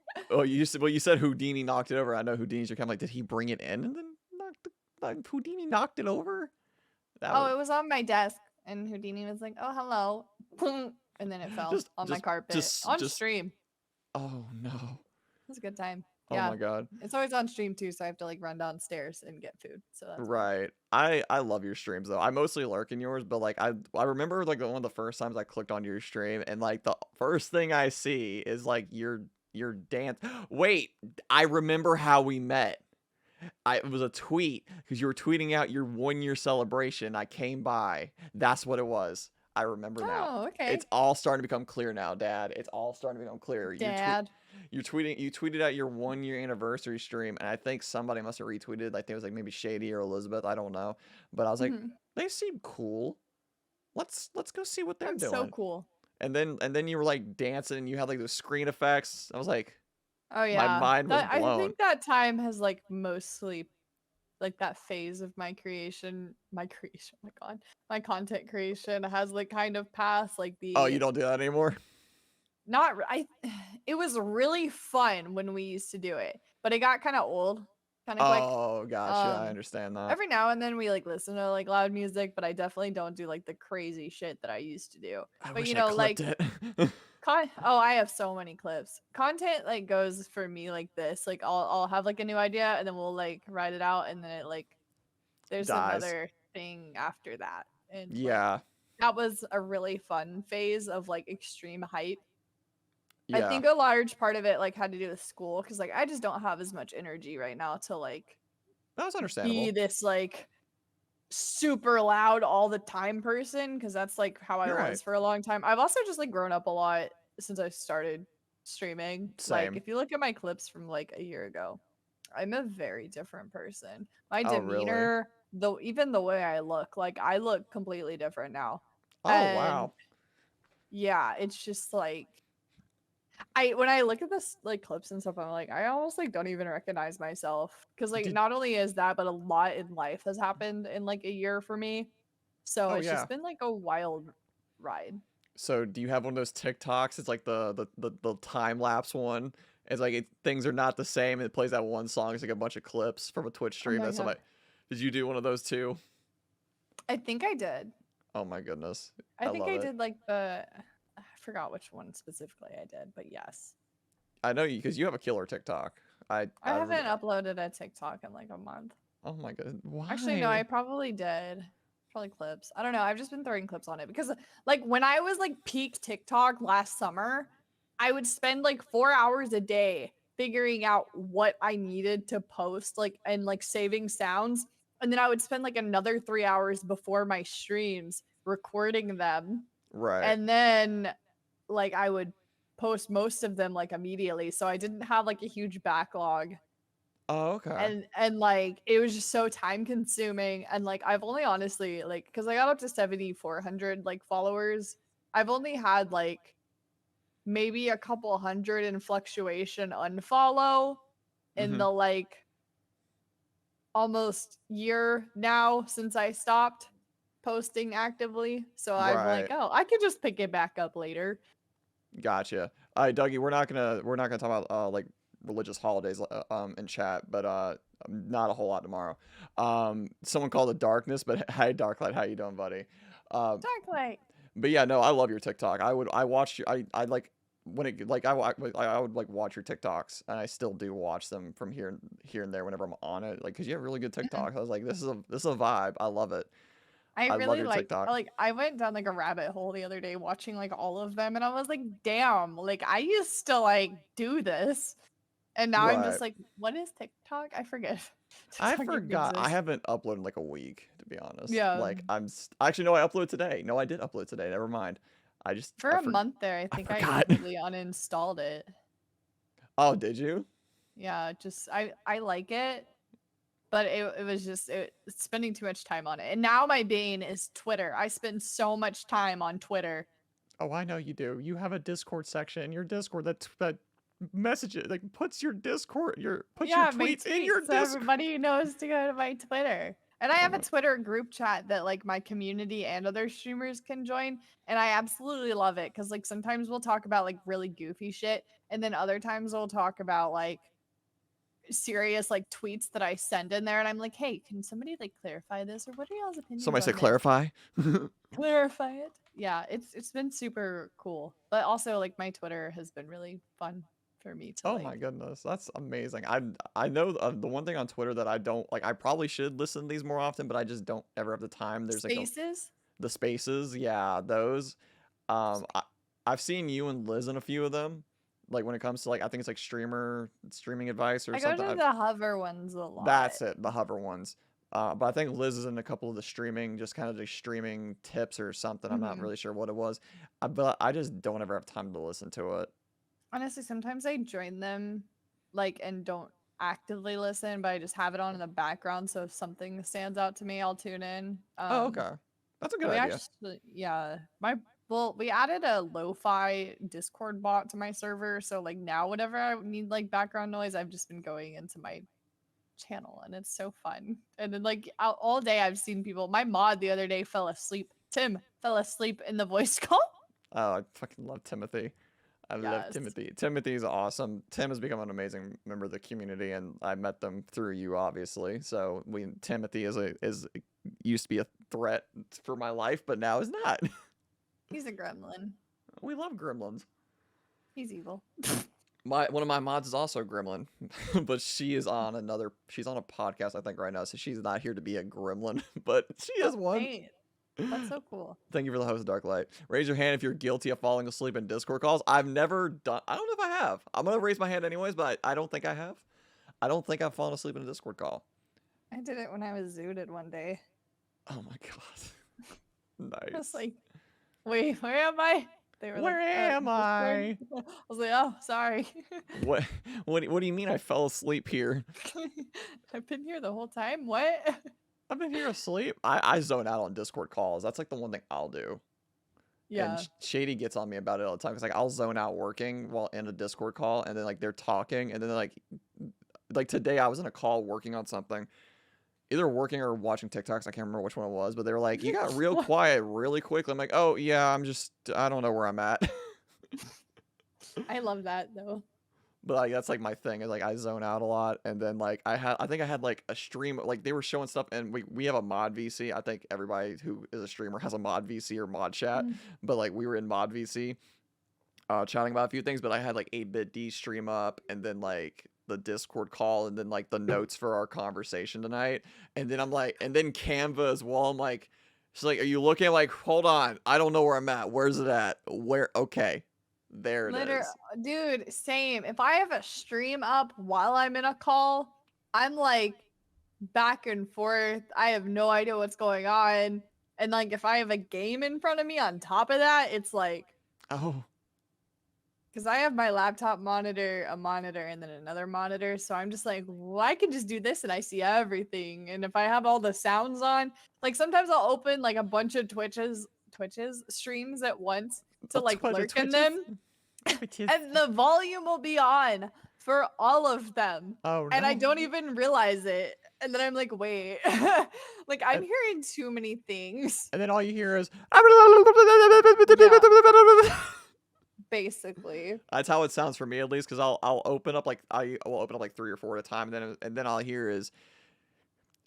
you said Houdini knocked it over. I know Houdini's your kind of like, did he bring it in and then like Houdini knocked it over? That Oh, would it was on my desk, and Houdini was like, "Oh, hello," and then it fell just on my just carpet just on just stream. oh no. It was a good time. Oh Yeah, my god. it's always on stream too, so I have to like run downstairs and get food. So that's fun. Right. I love your streams though. I mostly lurk in yours, but like I remember like one of the first times I clicked on your stream and like the first thing I see is like your dance. Wait, I remember how we met. It was a tweet because you were tweeting out your 1 year celebration. I came by. That's what it was. I remember now. Oh, It's okay, all starting to become clear now, Dad. It's all starting to become clear. Dad. You tweeted out your 1 year anniversary stream, and I think somebody must have retweeted. Like, it was like maybe Shady or Elizabeth. I don't know, but I was like, Mhm. they seem cool. Let's go see what they're I'm so doing. cool. And then you were like dancing, and you had like those screen effects. I was like, Oh my yeah, mind was that I blown. think that time has like mostly like that phase of my god, my content creation has like kind of passed like Oh, you the don't do that anymore. not I it was really fun when we used to do it, but it got kind of old kind of quick. Oh, gotcha. I Um understand that. every now and then we like listen to like loud music, but I definitely don't do like the crazy shit that I used to do. I But wish I clipped like it. I have so many clips. Content like goes for me like this. Like I'll have like a new idea and then we'll like write it out and then it like there's Dies. another thing after that. And like Yeah. that was a really fun phase of like extreme hype. I Yeah. think a large part of it like had to do with school because like I just don't have as much energy right now to like That was be understandable. this like super loud all the time person because that's like how I You're right. was for a long time. I've also just like grown up a lot since I started streaming. Like Same. if you look at my clips from like a year ago, I'm a very different person. My Oh, really? demeanor, though, even the way I look, like I look completely different now. Oh, And wow. yeah, it's just like I when I look at this like clips and stuff, I'm like, I almost like don't even recognize myself because like Did not only is that, but a lot in life has happened in like a year for me. So Oh, it's yeah. just been like a wild ride. So do you have one of those TikToks? It's like the time lapse one. It's like things are not the same. And it plays that one song. It's like a bunch of clips from a Twitch Oh stream. my That's god, somebody. Did you do one of those too? I think I did. Oh my goodness, I I think love I it. did like the I forgot which one specifically I did, but yes. I know you because you have a killer TikTok. I haven't uploaded a TikTok in like a month. Oh my god, Actually, no, why? I probably did. Probably clips. I don't know. I've just been throwing clips on it because like when I was like peak TikTok last summer, I would spend like 4 hours a day figuring out what I needed to post like and like saving sounds. And then I would spend like another 3 hours before my streams recording them. Right. And then like I would post most of them like immediately. So I didn't have like a huge backlog Oh, okay. and like it was just so time consuming and like I've only honestly like because I got up to 7,400 like followers. I've only had like maybe a couple hundred in fluctuation unfollow in Mm-hmm. the like almost year now since I stopped posting actively, so I'm like, Right. oh, I could just pick it back up later. Gotcha. All right, Dougie, we're not gonna talk about like religious holidays in chat, but not a whole lot tomorrow. Someone called it darkness, but hey, Darklight, how you doing, buddy? Uh, Darklight. but yeah, no, I love your TikTok. I watched you. I like when it like I would like watch your TikToks, and I still do watch them from here and there whenever I'm on it. Like, cause you have really good Mhm. TikTok. I was like, this is a vibe. I love it. I I love really your TikTok. like I went down like a rabbit hole the other day watching like all of them and I was like, damn, like I used to like do this. And now I'm Right. just like, what is TikTok? I forget. I TikTok even forgot. I exists. haven't uploaded in like a week, to be honest. Yeah. Like actually no, I uploaded today. No, I did upload today. Never mind. For a month there, I I think I forgot. completely uninstalled it. Oh, did you? Yeah, just I like it, but it was just it's spending too much time on it. And now my bane is Twitter. I spend so much time on Twitter. Oh, I know you do. You have a Discord section in your Discord that messages like puts your Yeah, my tweets in your tweets, so Discord. everybody knows to go to my Twitter. And I Oh have a my. Twitter group chat that like my community and other streamers can join, and I absolutely love it because like sometimes we'll talk about like really goofy shit, and then other times we'll talk about like serious like tweets that I send in there, and I'm like, hey, can somebody like clarify this, or what are y'all's opinions Somebody on said this? clarify. Clarify it. Yeah, it's been super cool, but also like my Twitter has been really fun for me to Oh my like goodness, that's amazing. I know the one thing on Twitter that I don't like. I probably should listen to these more often, but I just don't ever have the time. There's like spaces. the spaces, yeah, those. Um, I, I've seen you and Liz in a few of them. Like when it comes to like, I think it's like streaming advice or I go something. to the hover ones a lot. That's it, the hover ones. But I think Liz is in a couple of the streaming, just kind of the streaming tips or something. I'm not Hmm. really sure what it was, but I just don't ever have time to listen to it. Honestly, sometimes I join them like and don't actively listen, but I just have it on in the background. So if something stands out to me, I'll tune in. Oh, okay, that's a good We idea. actually, yeah, my well, we added a lo-fi Discord bot to my server. So like now, whenever I need like background noise, I've just been going into my channel, and it's so fun. And then like all day, I've seen people. My mod the other day fell asleep. Tim fell asleep in the voice call. Oh, I fucking love Timothy. I love Yes, Timothy. Timothy's awesome. Tim has become an amazing member of the community, and I met them through you, obviously. So Timothy is used to be a threat for my life, but now is not. he's a gremlin. We love gremlins. He's evil. My one of my mods is also a gremlin, but she's on a podcast I think right now, so she's not here to be a gremlin, but she Oh, is one. hey, that's so cool. Thank you for the host, Darklight. Raise your hand if you're guilty of falling asleep in Discord calls. I've never done. I don't know if I have. I'm gonna raise my hand anyways, but I don't think I have. I don't think I've fallen asleep in a Discord call. I did it when I was zooted one day. Oh my god. I was Nice. like, wait, where am I? They were like, Where am Discord. I? I was like, oh, sorry. What what do you mean I fell asleep here? I've been here the whole time. What? I've been here asleep. I zone out on Discord calls. That's like the one thing I'll do. And Yeah. Shady gets on me about it all the time because like I'll zone out working while in a Discord call, and then like they're talking, and then like today I was in a call working on something, either working or watching TikToks. I can't remember which one it was, but they were like, "You got real What? quiet really quickly." I'm like, "Oh yeah, I don't know where I'm at." I love that though. But like that's like my thing is like I zone out a lot, and then like I think I had like a stream, like they were showing stuff, and we have a mod VC. I think everybody who is a streamer has a mod VC or mod chat, Mm. but like we were in mod VC chatting about a few things, but I had like 8-bit D stream up, and then like the Discord call, and then like the notes for our conversation tonight, and then I'm like, and then Canva as well. I'm like, she's like, "Are you looking?" I'm like, hold on, I don't know where I'm at. Where's it at? Where? Okay, there it Literally, is. dude, same. If I have a stream up while I'm in a call, I'm like back and forth. I have no idea what's going on. And like if I have a game in front of me on top of that, it's like Oh, because I have my laptop monitor, a monitor, and then another monitor. So I'm just like, well, I can just do this and I see everything. And if I have all the sounds on, like sometimes I'll open like a bunch of Twitches streams at once to like bunch of lurk in Twitches. them. Twitches. And the volume will be on for all of them. Oh And I no. don't even realize it. And then I'm like, wait, like I'm hearing too many things. And then all you hear is Yeah, basically. that's how it sounds for me at least, because I'll open up like I will open up like 3 or 4 at a time, and then I'll hear is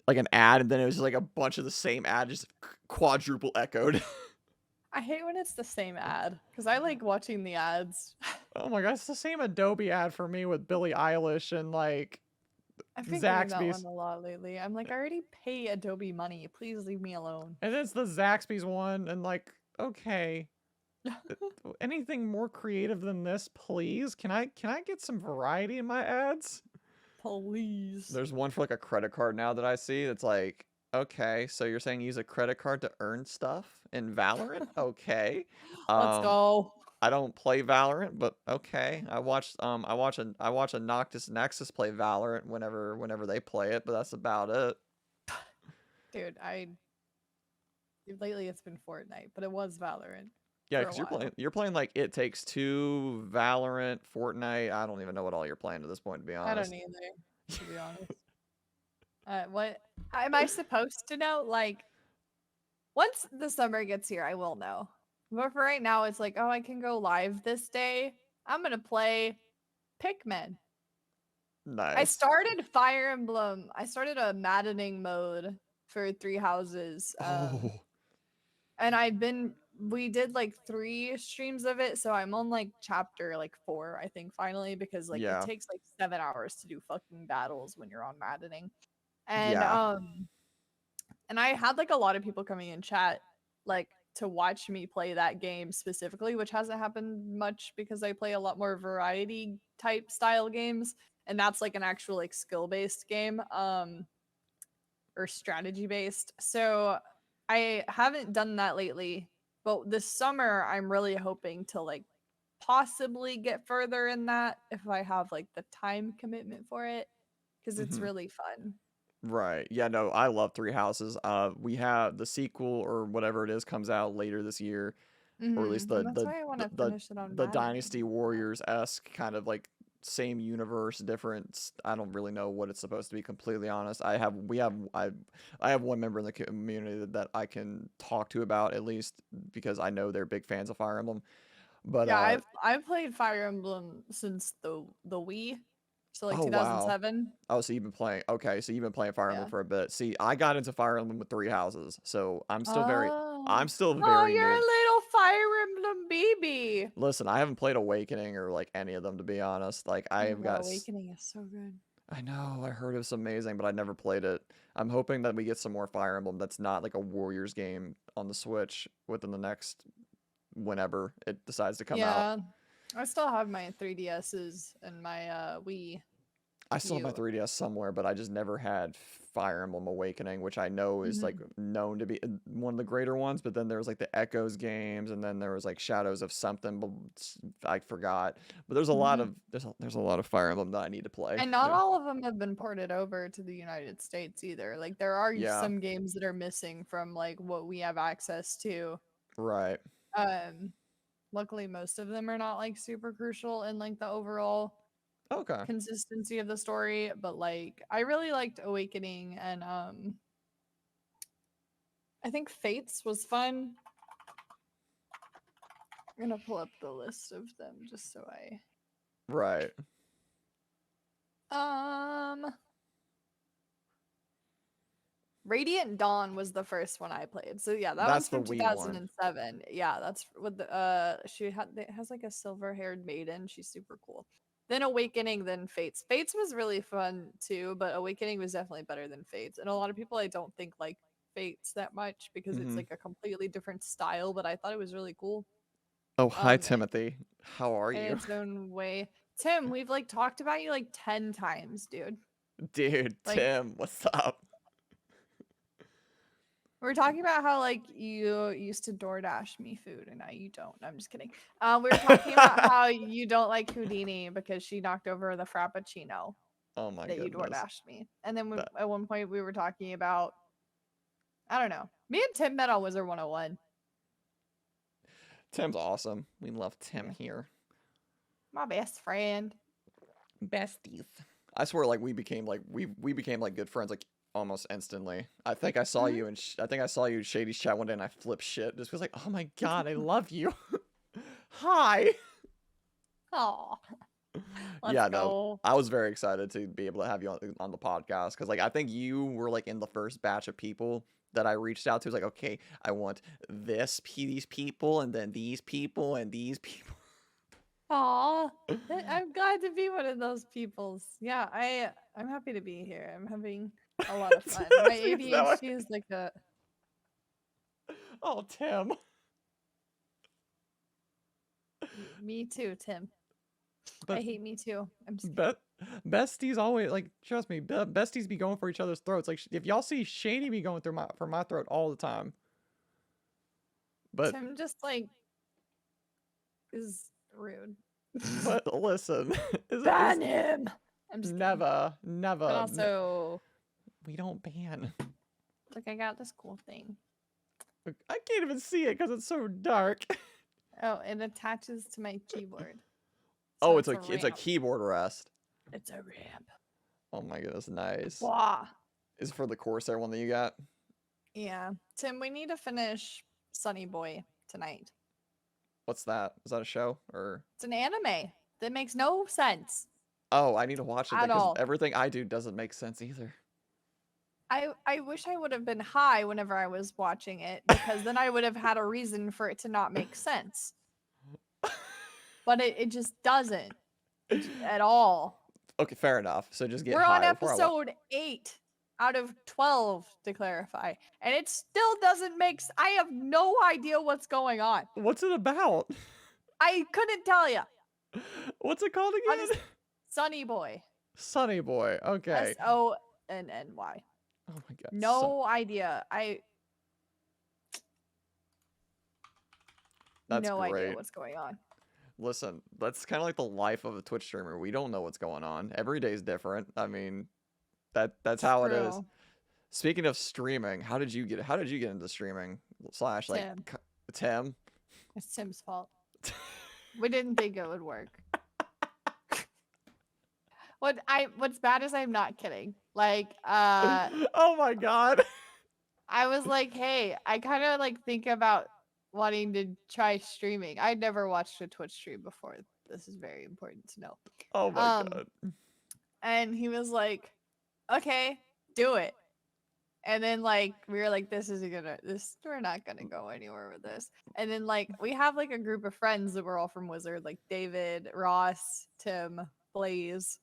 like an ad, and then it was just like a bunch of the same ad just quadruple echoed. I hate when it's the same ad because I like watching the ads. Oh my god, it's the same Adobe ad for me with Billie Eilish and like I've been getting that Zaxby's. one a lot lately. I'm like, I already pay Adobe money. Please leave me alone. And it's the Zaxby's one, and like, okay. Anything more creative than this, please? Can I get some variety in my ads? Please. There's one for like a credit card now that I see that's like, okay, so you're saying use a credit card to earn stuff in Valorant? Okay. Let's go. I don't play Valorant, but okay. I watch a NoctisNexus play Valorant whenever they play it, but that's about it. Dude, lately it's been Fortnite, but it was Valorant Yeah, for a because while. you're playing like It Takes Two, Valorant, Fortnite. I don't even know what all you're playing at this point, to be I don't honest. either, to be honest. What am I supposed to know? Like, once the summer gets here, I will know. But for right now, it's like, oh, I can go live this day. I'm gonna play Pikmin. I Nice. started Fire Emblem. I started a maddening mode for Three Houses. Oh, And we did like 3 streams of it, so I'm on like chapter like 4, I think, finally, because like it yeah, takes like 7 hours to do fucking battles when you're on maddening. And yeah. and I had like a lot of people coming in chat like to watch me play that game specifically, which hasn't happened much because I play a lot more variety type style games, and that's like an actual like skill based game or strategy based. So I haven't done that lately, but this summer I'm really hoping to like possibly get further in that if I have like the time commitment for it because it's Hmm. really fun. Right. Yeah, no, I love Three Houses. We have the sequel or whatever it is comes out later this year, or at least And that's why I want to finish it on the Madden. Dynasty Warriors-esque kind of like same universe, different. I don't really know what it's supposed to be, completely honest. I have one member in the community that I can talk to about, at least because I know they're big fans of Fire Emblem. But Yeah, I've played Fire Emblem since the Wii, so like oh wow. 2007. Oh, so you've been playing. Okay, so you've been playing Fire Emblem Yeah. for a bit. See, I got into Fire Emblem with Three Houses, so Oh. I'm still Oh, very you're new. a little Fire Emblem baby. Listen, I haven't played Awakening or like any of them, to be honest. Like I Oh have no, got Awakening is so good. I know, I heard it was amazing, but I never played it. I'm hoping that we get some more Fire Emblem that's not like a Warriors game on the Switch within the next whenever it decides to come out. Yeah. I still have my 3DSs and my Wii. I still have my You 3DS somewhere, but I just never had Fire Emblem Awakening, which I know is like Mhm. known to be one of the greater ones. But then there was like the Echoes games, and then there was like Shadows of something, but I forgot. But there's a lot Mhm. of there's a lot of Fire Emblem that I need to play. And not Yeah. all of them have been ported over to the United States either. Like there are Yeah. some games that are missing from like what we have access to. Right. Um Luckily most of them are not like super crucial in like the overall Okay. consistency of the story, but like I really liked Awakening and I think Fates was fun. I'm gonna pull up the list of them just so Right. I Radiant Dawn was the first one I played. So yeah, that one's That's the from Wii one. 2007. Yeah, that's with the it has like a silver-haired maiden. She's super cool. Then Awakening, then Fates. Fates was really fun too, but Awakening was definitely better than Fates. And a lot of people I don't think like Fates that much because it's Mm-hmm. like a completely different style, but I thought it was really cool. Oh, hi Um Timothy. How are in you, its own way. Tim, we've like talked about you like 10 times, dude. dude? Like Tim, what's up? we're talking about how like you used to DoorDash me food and now you don't. I'm just kidding. We were talking about how you don't like Houdini because she knocked over the Frappuccino Oh my that you goodness. DoorDashed me. And then That at one point we were talking about I don't know. Me and Tim met on Wizard 101. Tim's awesome. We love Tim Yeah, here. my best friend. Besties. I swear, like we became like good friends like almost instantly. I think I saw Mhm. you and I think I saw you in Shady's chat one day and I flipped shit just because like, oh my god, I love you. Hi. Aw, let's Yeah, no, go. I was very excited to be able to have you on the podcast because like I think you were like in the first batch of people that I reached out to. It's like, okay, I want these people and then these people and these people. Aw, I'm glad to be one of those peoples. Yeah, I'm happy to be here. I'm having a lot of fun. My That ADHD is like a Oh, Tim. me too, Tim. I But hate me too. I'm just kidding. bet besties always like trust me, besties be going for each other's throats. Like if y'all see Shady be going through my throat all the time. But Tim just like is rude. but listen, is Ban him. I'm just kidding. never But never also, we don't ban. like I got this cool thing. I can't even see it because it's so dark. Oh, it attaches to my keyboard. So Oh, it's a it's a ramp. keyboard rest. It's a ramp. Oh my goodness, nice. Wah. Is it for the Corsair one that you got? Yeah. Tim, we need to finish Sunny Boy tonight. What's that? Is that a show or? It's an anime that makes no sense Oh, I need to watch it then at because all. everything I do doesn't make sense either. I wish I would have been high whenever I was watching it because then I would have had a reason for it to not make sense. But it just doesn't at all. Okay, fair enough. So just get We're on high before I watch. episode 8 out of 12 to clarify, and it still doesn't make I have no idea what's going on. What's it about? I couldn't tell you. What's it called again? Sunny Boy. Sunny Boy. Okay. SONNY. Oh my god. No idea. That's No idea great. what's going on. Listen, that's kind of like the life of a Twitch streamer. We don't know what's going on. Every day is different. I mean, that's how it is. True. Speaking of streaming, how did you get into streaming slash like Tim. Tim? It's Tim's fault. We didn't think it would work. What's bad is I'm not kidding. Like, Oh my god. I was like, hey, I kind of like think about wanting to try streaming. I'd never watched a Twitch stream before. This is very important to know. Oh my god. And he was like, okay, do it. And then like we were like, we're not gonna go anywhere with this. And then like we have like a group of friends that were all from Wizard, like David, Ross, Tim, Blaze.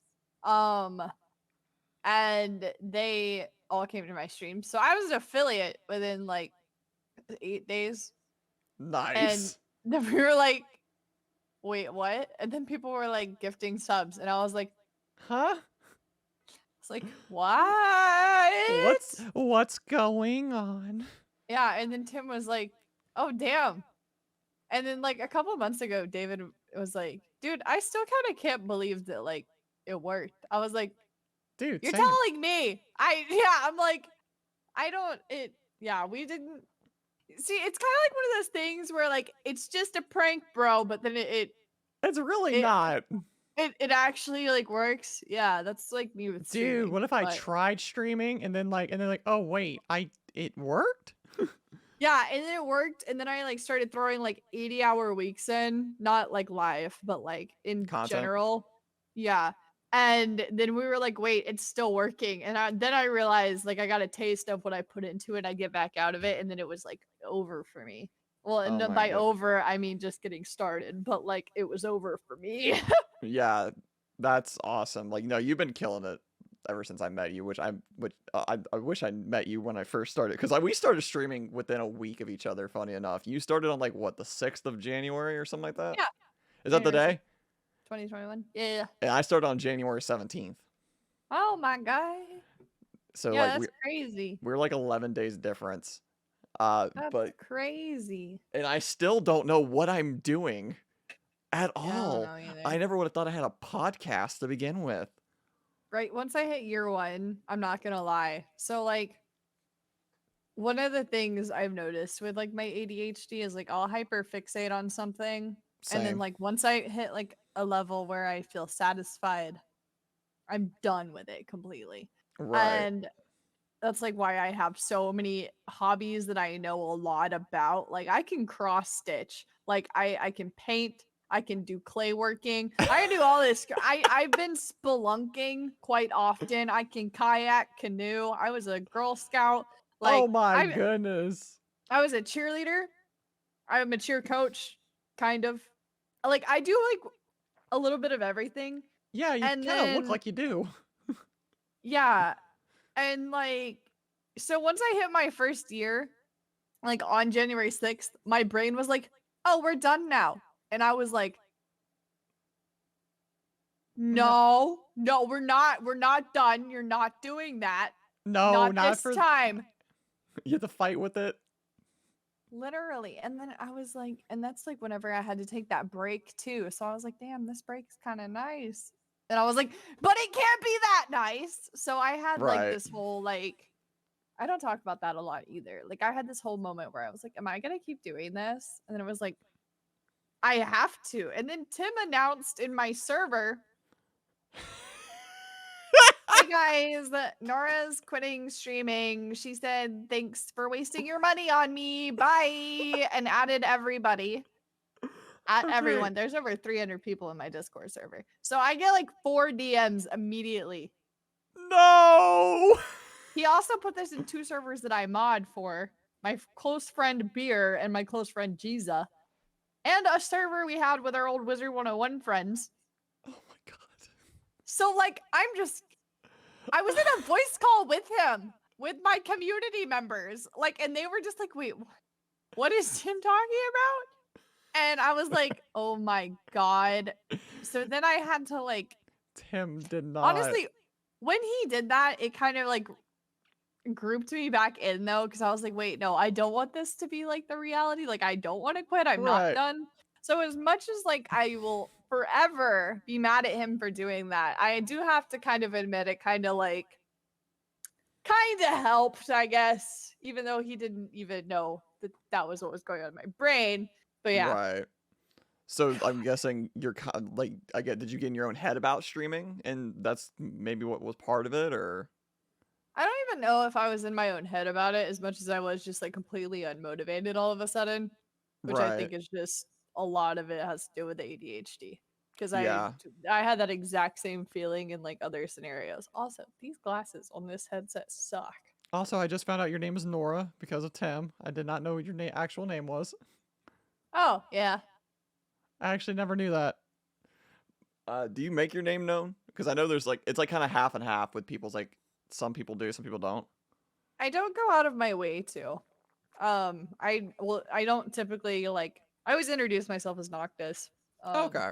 And they all came to my stream. So I was an affiliate within like 8 days. Nice. And then we were like, wait, what? And then people were like gifting subs, and I was like, Huh? like, what? What's going on? Yeah, and then Tim was like, oh damn. And then like a couple months ago, David was like, dude, I still kind of can't believe that like it worked. I was like, Dude, you're same. telling me. I'm like, I don't it yeah, we didn't see it's kind of like one of those things where like it's just a prank, bro, but then It's really it not. it actually like works. Yeah, that's like me with Dude, streaming. what if I But tried streaming and then oh wait, it worked? yeah, and then it worked, and then I like started throwing like 80-hour weeks in, not like live, but like in Content. general. Yeah. And then we were like, wait, it's still working. And then I realized like I got a taste of what I put into it. I get back out of it, and then it was like over for me. Well, and Oh my by god. over, I mean just getting started, but like it was over for me. Yeah, that's awesome. Like, no, you've been killing it ever since I met you, I wish I met you when I first started because we started streaming within a week of each other. Funny enough, you started on like what, the 6th of January or something like that. Yeah. Is that the January day? 6th, 2021. Yeah. And I started on January 17th. Oh my god. So Yeah, like that's crazy. we're like 11 days difference. That's But crazy. and I still don't know what I'm doing at Yeah, I don't all. know either. I never would have thought I had a podcast to begin with. Right, once I hit year 1, I'm not gonna lie. So, like, one of the things I've noticed with, like, my ADHD is, like, I'll hyperfixate on something, and then, Same. like, once I hit, like, a level where I feel satisfied, I'm done with it completely. Right. And that's, like, why I have so many hobbies that I know a lot about. Like, I can cross stitch. Like, I can paint. I can do clay working. I can do all this. I've been spelunking quite often. I can kayak, canoe. I was a Girl Scout. Oh Like, my goodness. I was a cheerleader. I'm a cheer coach, kind of. Like, I do, like, a little bit of everything. Yeah, you And kind of look then like you do. yeah, and, like, so once I hit my first year, like, on January 6th, my brain was like, "Oh, we're done now." And I was like, No, "No, no, we're not done. You're not doing that. no, Not not this for. time." You have to fight with it. Literally. And then I was like, and that's like whenever I had to take that break too. So I was like, damn, this break's kind of nice. And I was like, but it can't be that nice. So I had like Right. this whole like I don't talk about that a lot either. Like I had this whole moment where I was like, am I gonna keep doing this? And then it was like, I have to. And then Tim announced in my server, hey guys, Nora's quitting streaming. She said, thanks for wasting your money on me. Bye. And added everybody. At Okay. everyone. There's over 300 people in my Discord server. So I get like 4 DMs immediately. No. He also put this in 2 servers that I mod for. My close friend Beer and my close friend Jiza. And a server we had with our old Wizard 101 friends. Oh my god. So like I was in a voice call with him, with my community members. Like, and they were just like, wait, what is Tim talking about? And I was like, oh my god. So then I had to like Tim did not. honestly, when he did that, it kind of like grouped me back in though, because I was like, wait, no, I don't want this to be like the reality. Like, I don't want to quit. I'm not Right. done. So as much as like I will forever be mad at him for doing that, I do have to kind of admit it kind of helped, I guess, even though he didn't even know that that was what was going on in my brain. But yeah. Right. So I'm guessing you're like, did you get in your own head about streaming, and that's maybe what was part of it, or? I don't even know if I was in my own head about it as much as I was just like completely unmotivated all of a sudden, which I Right. think is just a lot of it has to do with the ADHD. Because Yeah. I had that exact same feeling in like other scenarios. Also, these glasses on this headset suck. Also, I just found out your name is Nora because of Tim. I did not know what your actual name was. Oh, yeah. I actually never knew that. Do you make your name known? Because I know there's like, it's like kind of half and half with people's like, some people do, some people don't. I don't go out of my way to. I don't typically like I always introduce myself as Noctis. Okay.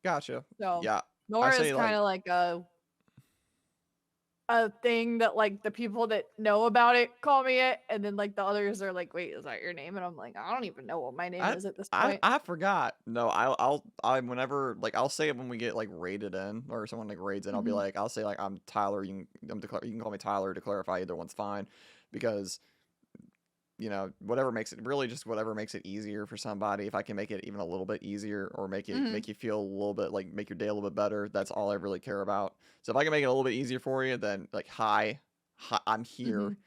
Gotcha. So Yeah. I Nora is say kind like, of like a a thing that like the people that know about it call me it, and then like the others are like, "Wait, is that your name?" And I'm like, "I don't even know what my name I is at this I point." I forgot. No, I whenever like I'll say it when we get like raided in or someone like raids in. I'll be Mhm. like I'll say like I'm Tyler. You can call me Tyler to clarify. Either one's fine, because whatever makes it really just whatever makes it easier for somebody. If I can make it even a little bit easier or Mhm. make you feel a little bit like make your day a little bit better, that's all I really care about. So if I can make it a little bit easier for you, then like hi, I'm here.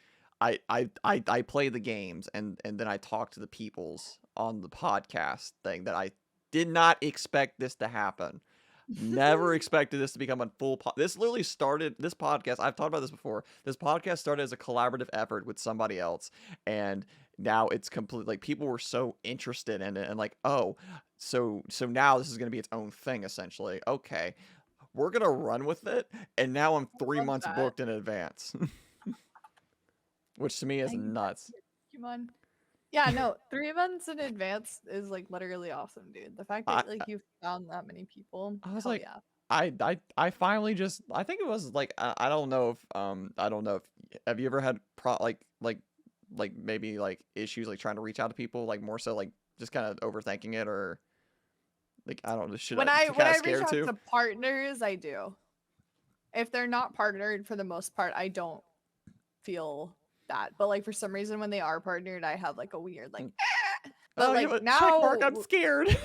Mhm. I play the games and then I talk to the peoples on the podcast thing that I did not expect this to happen. Never expected this to become a this literally started this podcast. I've talked about this before. This podcast started as a collaborative effort with somebody else, and now it's complete. Like people were so interested in it, and like, oh, so now this is gonna be its own thing essentially. Okay, we're gonna run with it, and now I'm I three love months that. booked in advance, which to me is I get that. nuts. Come on. Yeah, no, 3 months in advance is like literally awesome, dude. The fact I that like you found that many people, I was hell like, yeah. I finally just I think it was like I don't know if I don't know if have you ever had like maybe like issues like trying to reach out to people like more so like just kind of overthinking it or like I don't know should I When kind of I reach scared out to? to partners, I do. If they're not partnered for the most part, I don't feel that. But like for some reason when they are partnered, I have like a weird like Mm. but Oh, you like have a check mark. I'm now scared.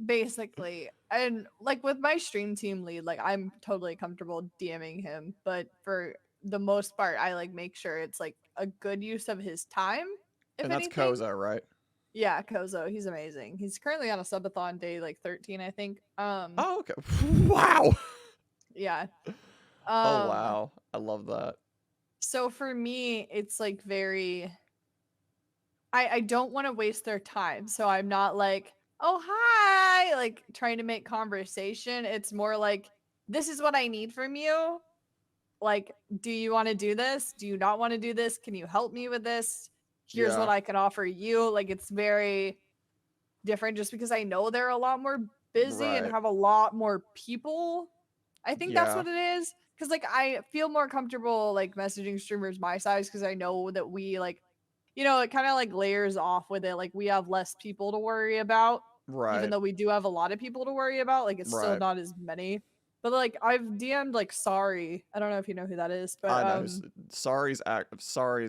basically and like with my stream team lead, like I'm totally comfortable DMing him, but for the most part I like make sure it's like a good use of his time, if And that's anything. Koza, right? Yeah, Kozo, he's amazing. He's currently on a subathon day like 13, I think. Oh, okay. Wow. Yeah. Oh, Um wow. I love that. so for me it's like very I don't want to waste their time. So I'm not like, "Oh, hi," like trying to make conversation. It's more like, "This is what I need from you. Like, do you want to do this? Do you not want to do this? Can you help me with this? Here's what Yeah. I can offer you." Like it's very different just because I know they're a lot more busy and Right. have a lot more people. I think that's Yeah. what it is. Cause like I feel more comfortable like messaging streamers my size because I know that we like, it kind of like layers off with it. Like we have less people to worry about, even Right. though we do have a lot of people to worry about. Like it's still Right. not as many. But like I've DM'd like Sorry. I don't know if you know who that is, but I know who's Sorry's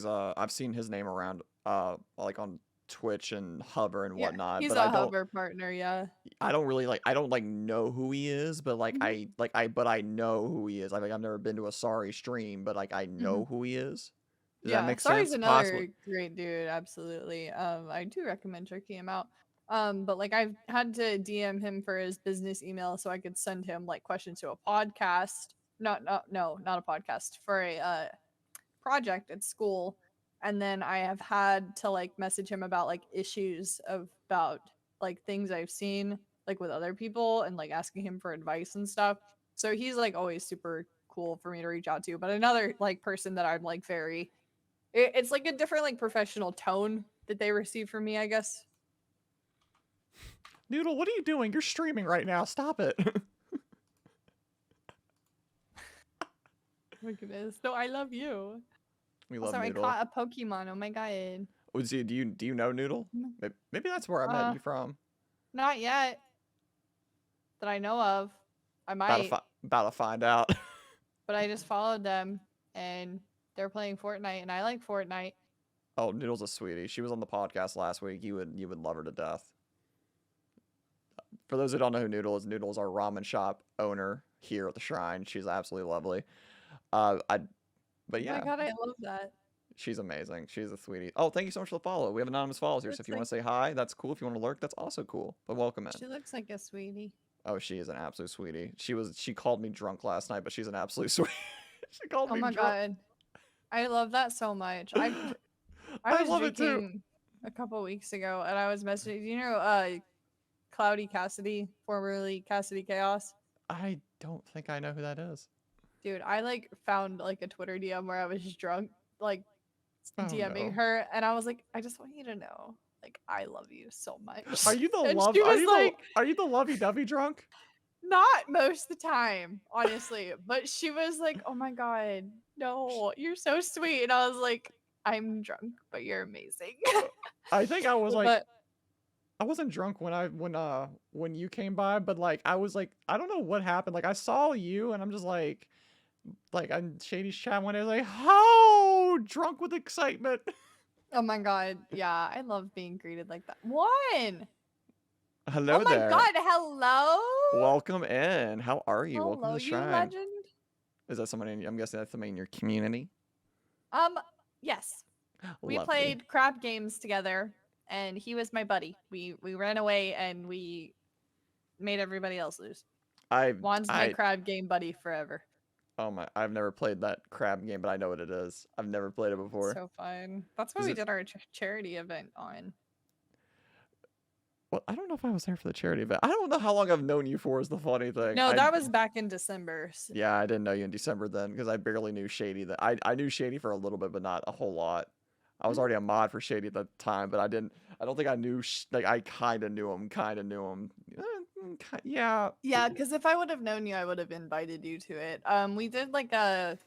I've seen his name around like on Twitch and Hover and yeah, whatnot, he's but a hover partner. Yeah. I don't really like I don't like know who he is, but Hmm. I know who he is. Like I've never been to a Sorry stream, but like I Hmm. know who he is. Does that Yeah, make Sorry's sense? Possibly. another great dude, absolutely. I do recommend checking him out. But like I've had to DM him for his business email so I could send him like questions to a podcast. Not a podcast, for a project at school. And then I have had to like message him about like issues about like things I've seen like with other people and like asking him for advice and stuff. So he's like always super cool for me to reach out to. But another like person that I'm like very it's like a different like professional tone that they receive from me, I guess. Noodle, what are you doing? You're streaming right now. Stop it. My goodness. No, I love you. We love Also, I Noodle. caught a Pokemon. Oh my god. Do you know Noodle? Maybe that's where I met Uh, you from. not yet that I know of. I might, About to find out. but I just followed them and they're playing Fortnite and I like Fortnite. Oh, Noodle's a sweetie. She was on the podcast last week. You would love her to death. For those who don't know who Noodle is our ramen shop owner here at the Shrine. She's absolutely lovely. I but Oh my yeah, god, I love that. she's amazing. She's a sweetie. Oh, thank you so much for the follow. We have anonymous follows here, so if Looks you want like to say hi, that's cool. If you want to lurk, that's also cool. But welcome in. she looks like a sweetie. Oh, she is an absolute sweetie. She called me drunk last night, but she's an absolute sweetie. She called Oh me my drunk. god. I love that so much. I I was love it too. drinking a couple weeks ago and I was messaging, Cloudy Cassidy, formerly Cassidy Chaos. I don't think I know who that is. Dude, I like found like a Twitter DM where I was just drunk, like Oh DMing no. her, and I was like, I just want you to know, like, I love you so much. Are you the And she was like, are you the lovey-dovey drunk? Not most of the time, honestly, but she was like, "Oh my god, no, you're so sweet," and I was like, "I'm drunk, but you're amazing." I think I was like, But I wasn't drunk when you came by, but like I was like, I don't know what happened. Like I saw you and I'm just like I'm Shady's chat one day, I was like, oh, drunk with excitement. oh my god, yeah, I love being greeted like that. One! Oh Hello my there. god, hello? Welcome in. How are you? Welcome to Hello, the you shrine. legend. Is that someone I'm guessing that's somebody in your community? Um, yes. We Lovely. played crab games together, and he was my buddy. We ran away and we made everybody else lose. I Juan's my I crab game buddy forever. oh my, I've never played that crab game, but I know what it is. I've never played it It's before. so fun. That's what Is we it did our charity event on. well, I don't know if I was there for the charity event. I don't know how long I've known you for is the funny thing. No, that was back in December. Yeah, I didn't know you in December then because I barely knew Shady. That I knew Shady for a little bit, but not a whole lot. I was Mhm. already a mod for Shady at the time, but I didn't. I don't think I knew. Like I kind of knew him. Kind of knew him. Yeah. Yeah, because if I would have known you, I would have invited you to it. We did like a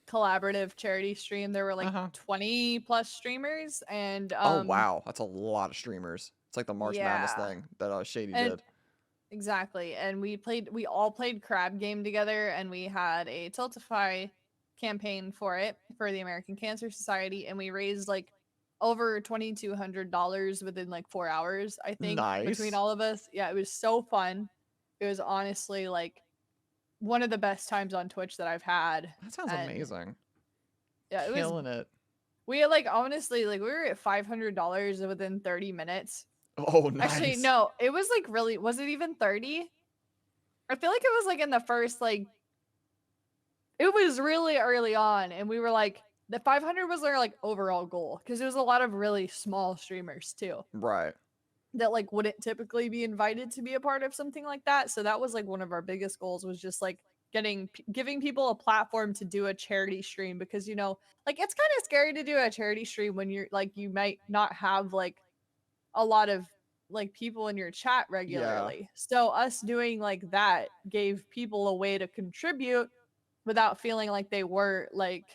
collaborative charity stream. There were Uh like huh. 20 plus streamers, and Oh wow, that's a lot of streamers. It's like the March Madness yeah, thing that Shady and did. exactly. And we all played crab game together, and we had a Tiltify campaign for it for the American Cancer Society, and we raised like over $2,200 within like 4 hours, I think, between Nice. all of us. Yeah, it was so fun. It was honestly like one of the best times on Twitch that I've had. That sounds And amazing. yeah, it was Killing it. we had like honestly like we were at $500 within 30 minutes. Oh, Actually, nice. no, it was like really was it even 30? I feel like it was like in the first like it was really early on and we were like the 500 was our like overall goal because there was a lot of really small streamers too Right. that like wouldn't typically be invited to be a part of something like that. So that was like one of our biggest goals was just like giving people a platform to do a charity stream because like it's kind of scary to do a charity stream when you're like you might not have like a lot of like people in your chat Yeah. regularly. So us doing like that gave people a way to contribute without feeling like they were like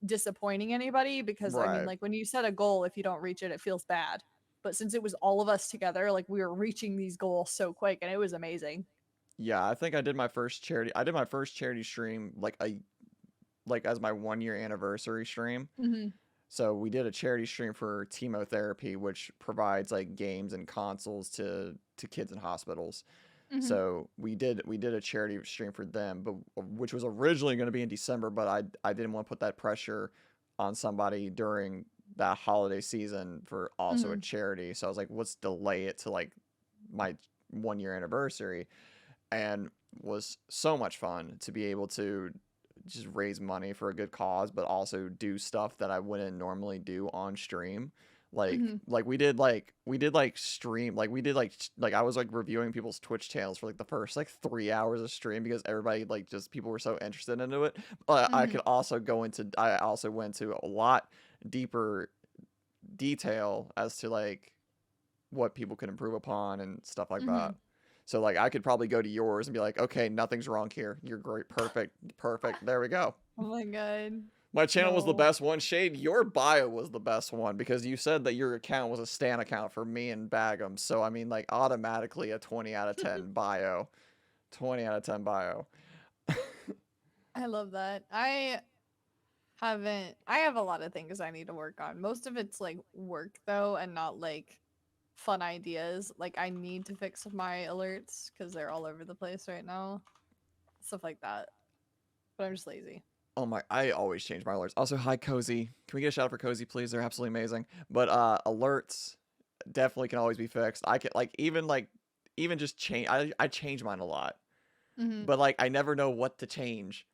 disappointing anybody because I mean Right. like when you set a goal if you don't reach it it feels bad. But since it was all of us together like we were reaching these goals so quick and it was amazing. Yeah, I think I did my first charity. I did my first charity stream like as my 1 year anniversary stream. Mhm. So we did a charity stream for chemotherapy, which provides like games and consoles to kids in hospitals. Mhm. So we did a charity stream for them, but which was originally going to be in December, but I didn't want to put that pressure on somebody during that holiday season for also a Mhm. charity. So I was like, let's delay it to like my 1 year anniversary, and was so much fun to be able to just raise money for a good cause, but also do stuff that I wouldn't normally do on stream. Mhm. Like we did like stream like I was like reviewing people's Twitch channels for like the first like 3 hours of stream because everybody like just people were so interested into it. I Mhm. could also go into I also went to a lot deeper detail as to like what people could improve upon and stuff like that. Mhm. So like I could probably go to yours and be like, okay, nothing's wrong here. You're great, perfect, perfect. There we go. Oh my god. My channel was the No. best one. Shade, your bio was the best one because you said that your account was a stan account for me and Bagum. So I mean, like automatically a 20 out of 10 bio, 20 out of 10 bio. I love that. I have a lot of things I need to work on. Most of it's like work though and not like fun ideas. Like I need to fix my alerts cuz they're all over the place right now. Stuff like that. But I'm just lazy. Oh my, I always change my alerts. Also, hi Cozy. Can we get a shout out for Cozy, please? They're absolutely amazing. But alerts definitely can always be fixed. I can like even just change I change mine a lot. Mhm. But like I never know what to change.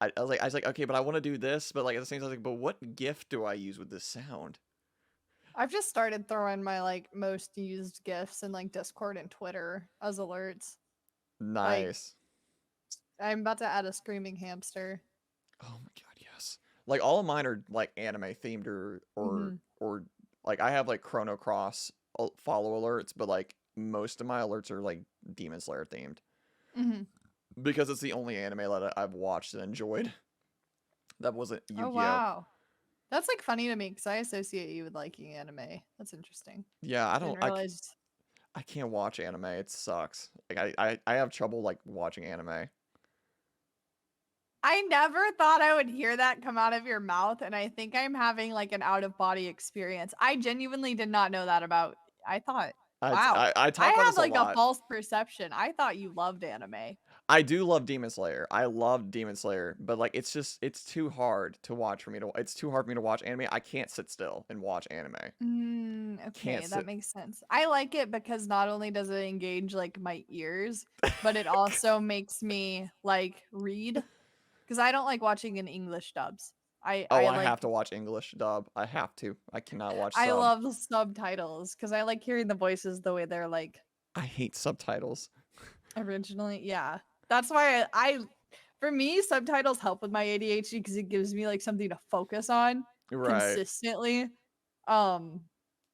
I was like, okay, but I want to do this, but like at the same time, I was like, but what GIF do I use with this sound? I've just started throwing my like most used gifs in like Discord and Twitter as alerts. Like Nice. I'm about to add a screaming hamster. Oh my god, yes. Like all of mine are like anime themed Mhm. or like I have like Chrono Cross follow alerts, but like most of my alerts are like Demon Slayer themed. Hmm. because it's the only anime that I've watched and enjoyed. That wasn't Oh Yu-Gi-Oh. wow, that's like funny to me because I associate you with liking anime. That's interesting. Yeah, I Didn't don't. realize. I can't watch anime. It sucks. Like I have trouble like watching anime. I never thought I would hear that come out of your mouth, and I think I'm having like an out of body experience. I genuinely did not know that about. I thought, wow, I I talk about had this a like a lot. false perception. I thought you loved anime. I do love Demon Slayer. I love Demon Slayer, but like it's too hard to watch for me to. It's too hard for me to watch anime. I can't sit still and watch anime. Can't Okay, that sit. makes sense. I like it because not only does it engage like my ears, but it also makes me like read because I don't like watching in English dubs. I Oh, I I like have to watch English dub. I have to. I cannot watch I sub. love the subtitles because I like hearing the voices the way they're like I hate subtitles. originally. Yeah, that's why for me subtitles help with my ADHD because it gives me like something to focus on Right. consistently.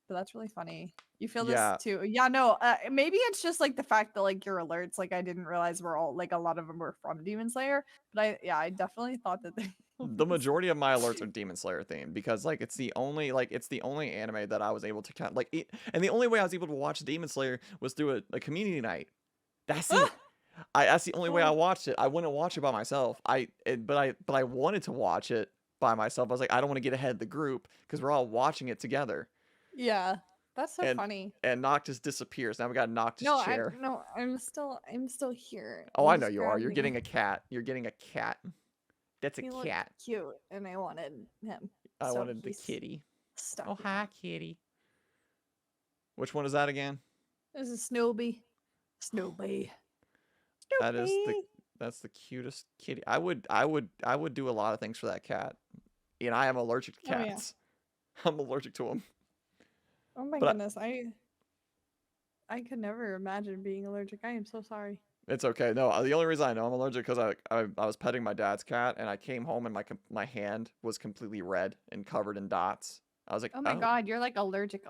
But that's really funny. You feel this Yeah. too? Yeah, no. Maybe it's just like the fact that like your alerts, like I didn't realize were all like a lot of them were from Demon Slayer. But I definitely thought that they The was. majority of my alerts are Demon Slayer themed because like it's the only anime that I was able to kind like and the only way I was able to watch Demon Slayer was through a community night. That's the that's the only way I Oh, watched it. I wouldn't watch it by myself. But I wanted to watch it by myself. I was like, I don't want to get ahead of the group because we're all watching it together. yeah, that's so And funny. Noctis disappears. Now we got a Noctis No, I chair. no, I'm still here. Oh, You I know just you are. grabbed You're me. getting a cat. You're getting a cat. That's a He looked cat. cute, and I wanted him, I so wanted the he's kitty. stuck Oh, here. hi, kitty. Which one is that again? This is Snoopy. Snoopy. That is the Snoopy. that's the cutest kitty. I would do a lot of things for that cat. And I am allergic to Oh yeah. cats. I'm allergic to them. Oh my But goodness. I could never imagine being allergic. I am so sorry. it's okay. No, the only reason I know I'm allergic because I was petting my dad's cat and I came home and my hand was completely red and covered in dots. I was like, Oh my oh. god, you're like allergic.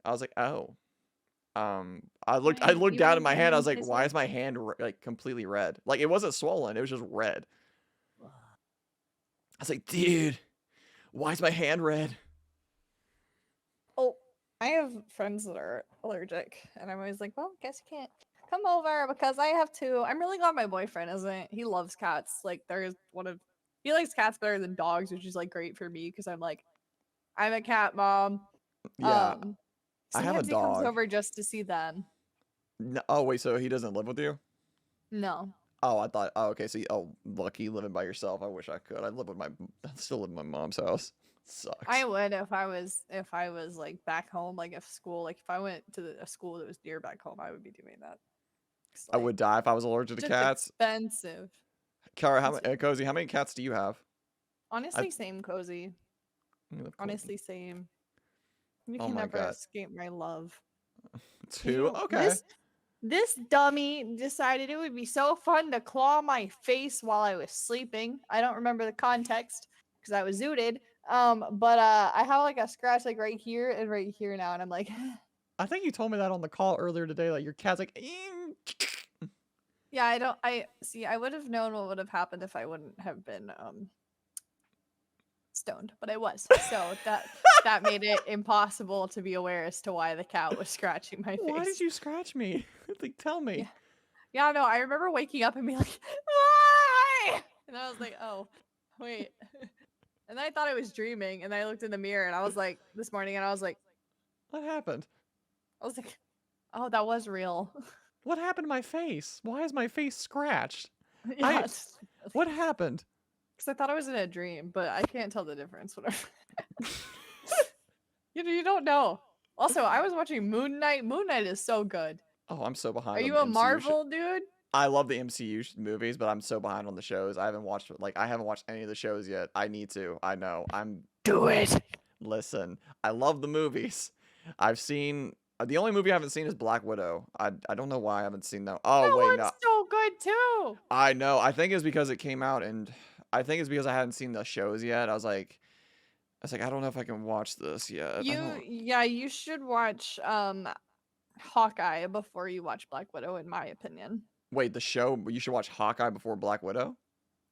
I was like, oh. I Why? looked down at You my hand. I was didn't like, say why so? is my hand like completely red? Like it wasn't swollen. It was just red. I was like, dude, why is my hand red? Oh, I have friends that are allergic, and I'm always like, well, guess you can't come over because I have to. I'm really glad my boyfriend isn't. He loves cats. Like, there's one of he likes cats better than dogs, which is like great for me because I'm like, I'm a cat mom. Yeah, Um, I have a sometimes he comes dog. over just to see them. No, oh wait, so he doesn't live with you? No, Oh, I thought. Oh, okay. So, lucky living by yourself. I wish I could. I live with my. I still live in my mom's house. I Sucks. would if I was like back home, like if school, like if I went to a school that was near back home, I would be doing that. It's I like would die if I was allergic to just cats. expensive. Kara, Expensive. Cozy, how many cats do you have? I Honestly, same cozy. you live Honestly, same. You Oh can my never god, escape my love. two. You Okay. this dummy decided it would be so fun to claw my face while I was sleeping. I don't remember the context because I was zooted. But I have like a scratch like right here and right here now, and I'm like, I think you told me that on the call earlier today. Like your cat's like. "Eeeh." yeah, I don't. I see. I would have known what would have happened if I wouldn't have been stoned, but I was. So that made it impossible to be aware as to why the cat was scratching my Why did face. you scratch me? Like, tell me. Yeah. Yeah, no, I remember waking up and being like, why? And I was like, oh, wait. And then I thought I was dreaming, and then I looked in the mirror, and I was like, this morning, and What happened? Oh, that was real. What happened to my face? Why is my face scratched? Yeah, What happened? because I thought I was in a dream, but I can't tell the difference. Whatever. You don't know. Also, I was watching Moon Knight. Moon Knight is so good. Oh, I'm so Are behind on you the a MCU shit. Marvel dude? I love the MCU movies, but I'm so behind on the shows. I haven't watched any of the shows yet. I need to. I know. Do it. Listen, I love the movies. I've seen the only movie I haven't seen is Black Widow. I don't know why I haven't seen that. Oh, That wait, one's no. so good too. I know. I think it's because it came out and I think it's because I hadn't seen the shows yet. I was like, I don't know if I can watch this yet. I don't. You should watch Hawkeye before you watch Black Widow, in my opinion. Wait, the show? You should watch Hawkeye before Black Widow?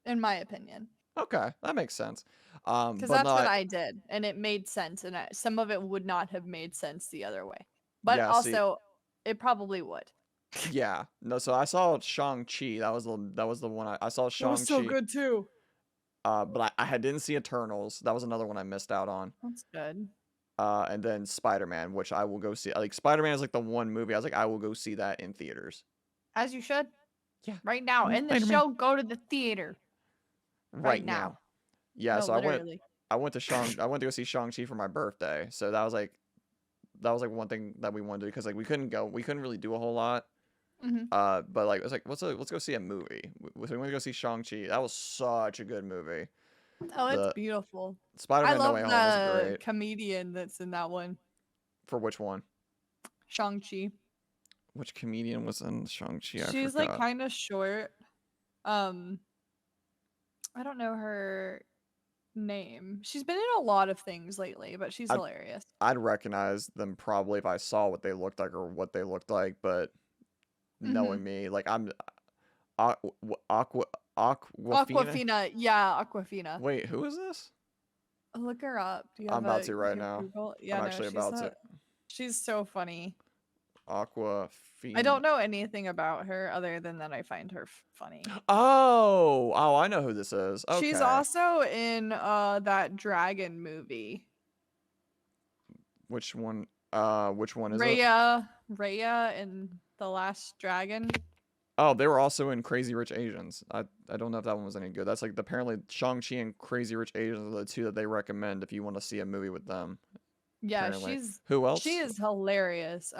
in my opinion. Okay, that makes sense. Because But that's what not. I did, and it made sense, and some of it would not have made sense the other way. But Yeah, see, also, it probably would. yeah, no. So I saw Shang-Chi. That was the one I saw It was so Shang-Chi. good too. But I didn't see Eternals. That was another one I missed out on. That's good. And then Spider-Man, which I will go see. Like Spider-Man is like the one movie I was like, I will go see that in theaters. As you should. Yeah, Right now, in the Spider-Man. show, go to the theater. Right Right now. now. Yeah, No, so literally. I went to go see Shang-Chi for my birthday. So that was like one thing that we wanted to do because like we couldn't really do a whole lot. Hmm. But like it was like let's go see a movie. So we went to go see Shang-Chi. That was such a good movie. Oh, it's The beautiful. I Spider-Man No love Way Home was the great. comedian that's in that one. For which one? Shang-Chi. Which comedian was in Shang-Chi? I She's like forgot. kind of short. Um, I don't know her name. She's been in a lot of things lately, but she's I'd hilarious. I'd recognize them probably if I saw what they looked like or what they looked like, but Hmm. knowing me, like I'm Aqua Aquafina. Aquafina. Yeah, Aquafina. Wait, who is this? Look her up. Do you I'm have about to do right you have now. Google? I'm Yeah, no, actually about to. she's so funny. I Aquafina. don't know anything about her other than that I find her funny. Oh, I know who this is. She's Okay. also in that dragon movie. Which one? Which one is it? Raya and the Last Dragon. Oh, they were also in Crazy Rich Asians. I don't know if that one was any good. That's like apparently Shang-Chi and Crazy Rich Asians are the two that they recommend if you want to see a movie with them. Yeah, Apparently. Who she else? is hilarious.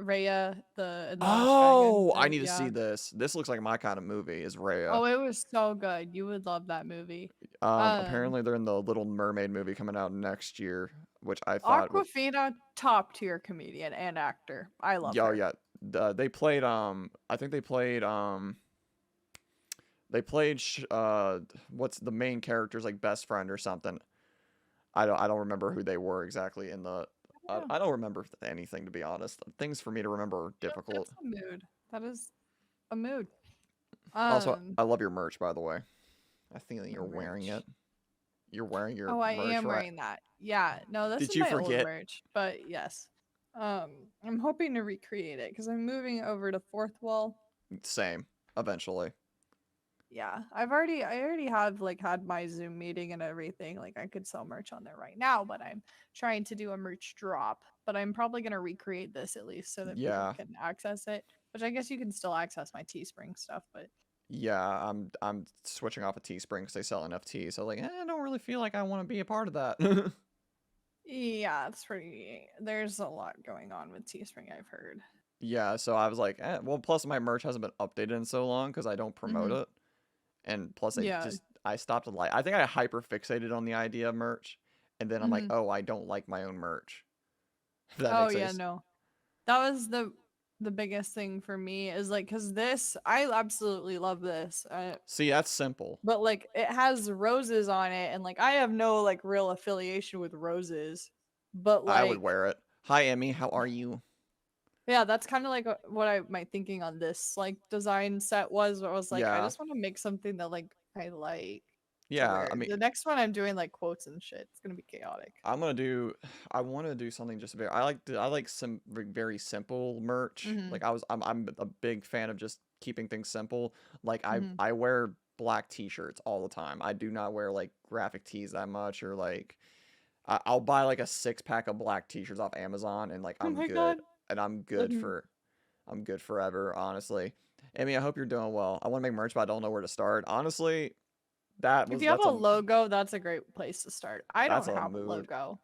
Raya the and the Last Dragon. Oh, I need to see Yeah. this. This looks like my kind of movie. Is Raya? Oh, it was so good. You would love that movie. Apparently they're in the Little Mermaid movie coming out next year, which I thought would. Aquafina, top tier comedian and actor. I love Oh her. yeah, they played. I think they played. What's the main character's like best friend or something? I don't remember who they were exactly in the. Yeah, I don't remember anything to be honest. Things for me to remember are difficult. that's a mood. That is a mood. Also, Um, I love your merch by the way. I think that my you're wearing merch. it. You're wearing your Oh, I merch, am right? wearing that. Yeah, no, this Did is you my old forget? merch, but yes. I'm hoping to recreate it because I'm moving over to Fourth Wall. Same. Eventually. Yeah, I already have like had my Zoom meeting and everything. Like I could sell merch on there right now, but I'm trying to do a merch drop. But I'm probably gonna recreate this at least so that people Yeah. can access it. Which I guess you can still access my Teespring stuff, but Yeah, I'm switching off of Teespring because they sell NFTs. So like, I don't really feel like I want to be a part of that. yeah, it's pretty. There's a lot going on with Teespring, I've heard. Yeah, so I was like, well, plus my merch hasn't been updated in so long because I don't promote Hmm. it, and plus Yeah. I stopped like I think I hyper fixated on the idea of merch, and then I'm like, Hmm. oh, I don't like my own merch. If that Oh makes yeah, sense. no. That was the biggest thing for me is like because this I absolutely love this. See, that's simple. But like it has roses on it and like I have no like real affiliation with roses, but I would like wear it. Hi, Emmy. How are you? yeah, that's kind of like what my thinking on this like design set was. Where I was like, I Yeah, just want to make something that like I like to yeah. wear. I mean, The next one I'm doing like quotes and shit. It's gonna be chaotic. I'm gonna do. I want to do something just very. I like some very simple merch. Mm-hmm. Like I'm a big fan of just keeping things simple. Like Mm-hmm. I wear black t-shirts all the time. I do not wear like graphic tees that much or like I'll buy like a 6 pack of black t-shirts off Amazon and like Oh I'm my good god. and Mhm. I'm good forever. Honestly, Amy, I hope you're doing well. I want to make merch, but I don't know where to start. Honestly, If you have a logo, that's a great place to start. I that's don't a have a mood. logo,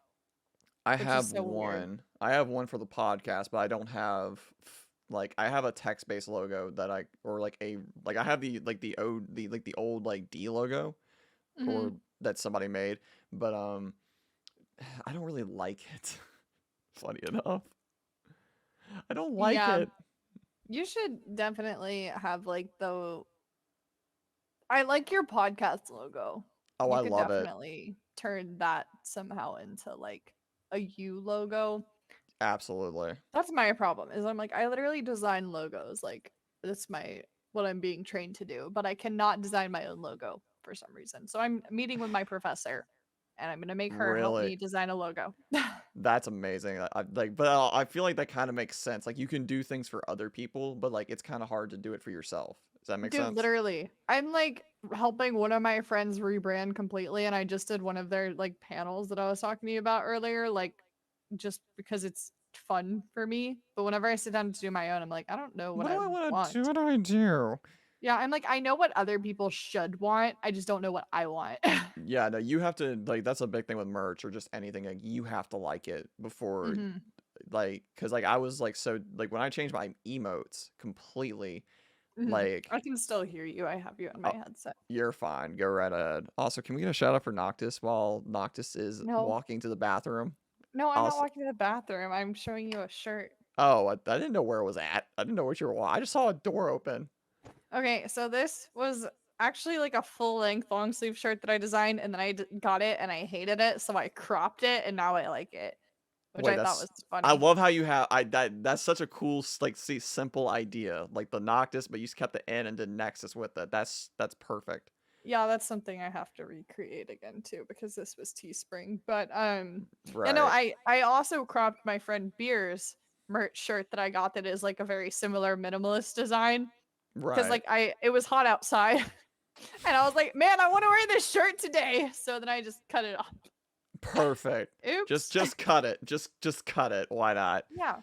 I which is have so weird. one. I have one for the podcast, but I don't have like I have a text-based logo that I or like a like I have the old like D logo Hmm. or that somebody made, but I don't really like it. Funny enough, I don't like Yeah, it. you should definitely have like the. I like your podcast logo. Oh, You I could love it. definitely turn that somehow into like a U logo. Absolutely. That's my problem. Is I'm like I literally design logos. Like that's my what I'm being trained to do, but I cannot design my own logo for some reason. So I'm meeting with my professor, and I'm gonna make her help Really? me design a logo. That's amazing. Like, but I feel like that kind of makes sense. Like, you can do things for other people, but like, it's kind of hard to do it for yourself. Does that make Dude, sense? literally. I'm like helping one of my friends rebrand completely, and I just did one of their like panels that I was talking to you about earlier, like just because it's fun for me. But whenever I sit down to do my own, I'm like, I don't know what What do I I want to do? want. What do I do? Yeah, I'm like, I know what other people should want. I just don't know what I want. Yeah, no, you have to like. That's a big thing with merch or just anything. Like, you have to like it before, hmm like, cause like I was like so like when I changed my emotes completely, hmm like, I can still hear you. I have you on my oh, headset. you're fine. Go right ahead. Also, can we get a shout out for Noctis while Noctis is No, walking to the bathroom? no, I'm not Also, walking to the bathroom. I'm showing you a shirt. oh, I didn't know where it was at. I didn't know what you were. I just saw a door open. Okay, so this was actually like a full length long sleeve shirt that I designed, and then I got it and I hated it, so I cropped it, and now I like it, which Wait, I thought that's. was I funny. love how you have. That's such a cool like see simple idea like the Noctis, but you just kept the N and did Nexus with it. That's perfect. Yeah, that's something I have to recreate again too because this was Teespring. But yeah, no, Right. I also cropped my friend Beer's merch shirt that I got that is like a very similar minimalist design because Right. like I it was hot outside and I was like, man, I want to wear this shirt today. So then I just cut it off. Perfect. Just Oops. just cut it. Just cut it. Why not? Yeah.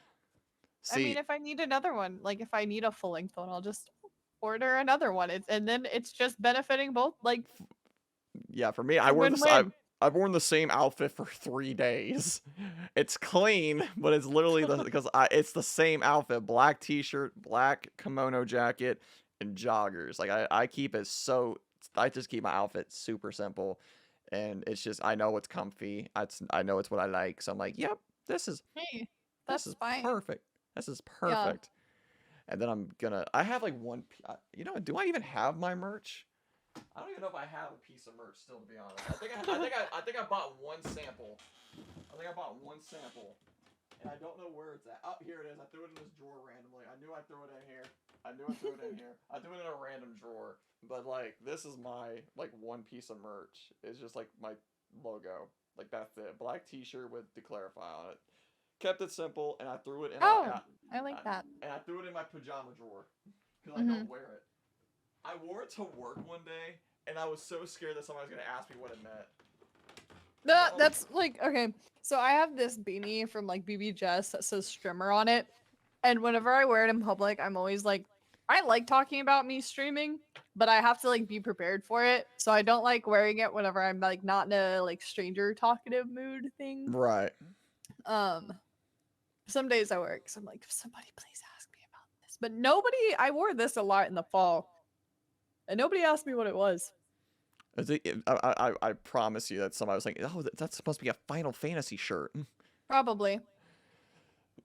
I mean, See, if I need another one, like if I need a full length one, I'll just order another one. And then it's just benefiting both. Like yeah, for me, it's a win-win. I've worn the same outfit for 3 days. It's clean, but it's literally the because it's the same outfit: black t-shirt, black kimono jacket, and joggers. Like I keep it so I just keep my outfit super simple, and it's just I know it's comfy. I know it's what I like, so I'm like, yep, this is Hey, this that's is fine. perfect. This is Yeah. perfect. And then I have like you know, do I even have my merch? I don't even know if I have a piece of merch still, to be honest. I think I bought one sample. I think I bought one sample, and I don't know where it's at. Oh, here it is. I threw it in this drawer randomly. I knew I threw it in here. I knew I threw it in here. I threw it in a random drawer. But like, this is my like one piece of merch. It's just like my logo. Like that's it. Black T-shirt with Declarify on it. Kept it simple, and I threw it in Oh, I like that. and I threw it in my pajama drawer because I hmm don't wear it. I wore it to work one day, and I was so scared that somebody was gonna ask me what it meant. That's like okay. So I have this beanie from like BB Jess that says streamer on it, and whenever I wear it in public, I'm always like, I like talking about me streaming, but I have to like be prepared for it. So I don't like wearing it whenever I'm like not in a like stranger talkative mood thing. Right. Um, some days I wear it because I'm like, somebody please ask me about this. But nobody. I wore this a lot in the fall, and nobody asked me what it was. I promise you that somebody was like, oh, that's supposed to be a Final Fantasy shirt. Probably.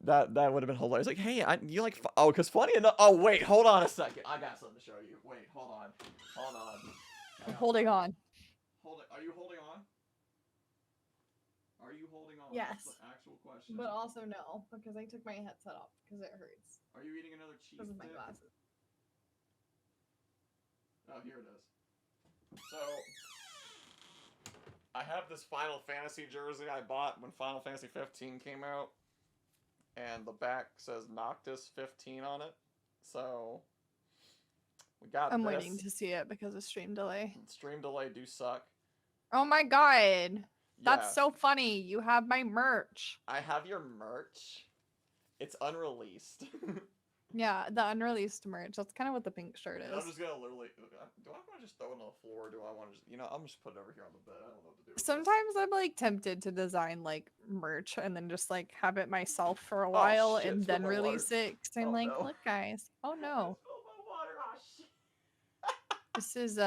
That would have been hilarious. Like, hey, you like? Oh, because funny enough. Oh, wait, hold on a second. I got something to show you. Wait, hold on, hold on. I'm holding on. Hold it. Are you holding on? Are you holding on? Yes. That's the actual question. But also no, because I took my headset off because it hurts. Are you eating another cheese Because of my stick? glasses. Oh, here it is. So, I have this Final Fantasy jersey I bought when Final Fantasy 15 came out, and the back says Noctis 15 on it. So, we got I'm this. waiting to see it because of stream delay. Stream delay do suck. Oh my god. Yeah, That's so funny. You have my merch. I have your merch. It's unreleased. Yeah, the unreleased merch. That's kind of what the pink shirt And I'm is. just gonna literally. Do I want to just throw it on the floor? Or do I want to just. You know, I'm just put it over here on the bed. I don't know what to do with this. Sometimes I'm like tempted to design like merch and then just like have it myself for a while shit, and spill then my water. release it. Cause I'm Oh, like, no. look, guys. Oh I no. spilled my water. Oh, shit. This is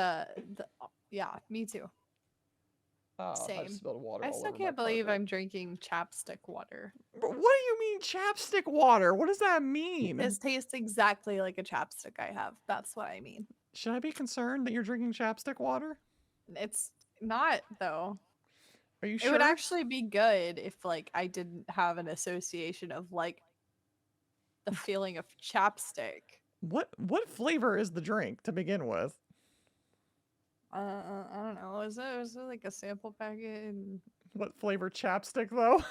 yeah, me too. I Same. just spilled water I all still over my can't believe carpet. I'm drinking chapstick water. But what do you mean chapstick water? What does that mean? This tastes exactly like a chapstick I have. That's what I mean. Should I be concerned that you're drinking chapstick water? It's not though. Are you It sure? would actually be good if like I didn't have an association of like the feeling of chapstick. What flavor is the drink to begin with? I don't know. Was it like a sample packet? What flavor chapstick though?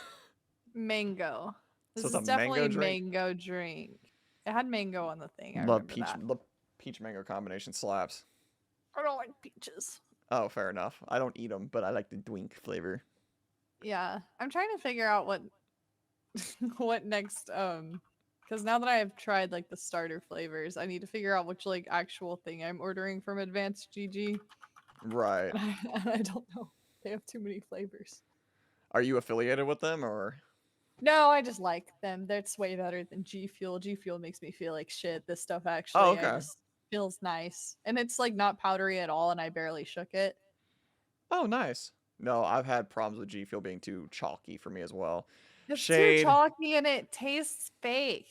Mango. So This it's is a mango definitely drink. mango drink. It had mango on the thing. I The remember peach that. the peach mango combination slaps. I don't like peaches. Oh, fair enough. I don't eat them, but I like the drink flavor. Yeah, I'm trying to figure out what what next because now that I have tried like the starter flavors, I need to figure out which like actual thing I'm ordering from Advanced GG. Right. And I don't know. They have too many flavors. Are you affiliated with them or? No, I just like them. That's way better than G Fuel. G Fuel makes me feel like shit. This stuff Oh, actually, I okay. just feels nice. And it's like not powdery at all, and I barely shook it. Oh, nice. No, I've had problems with G Fuel being too chalky for me as well. It's too Shade, chalky and it tastes fake.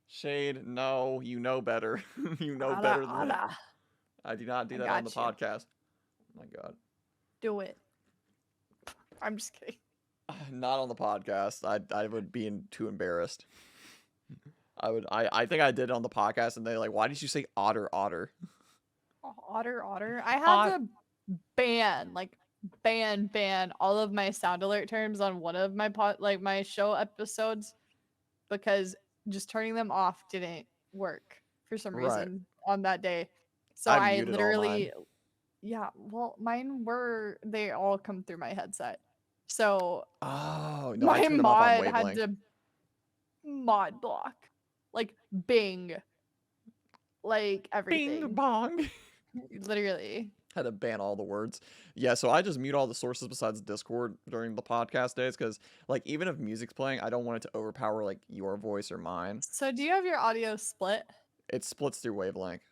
Shade, no, you know better. You know Ada, better than that. ada. I do not do I that on the got you. podcast. Oh my god. Do it. I'm just kidding. Not on the podcast. I would be too embarrassed. I think I did it on the podcast and they like, why did you say otter? Otter. I had Ot to ban all of my sound alert terms on one of my my show episodes because just turning them off didn't work for some right. reason on that day. So I I muted all mine. literally, yeah, well, mine were, they all come through my headset. So Oh, no, I my turned them off on mod had wavelength. to mod block, like Bing, like Bing everything. bong. Literally. Had to ban all the words. Yeah, so I just mute all the sources besides Discord during the podcast days because, like, even if music's playing, I don't want it to overpower, like, your voice or mine. So do you have your audio split? It splits through wavelength.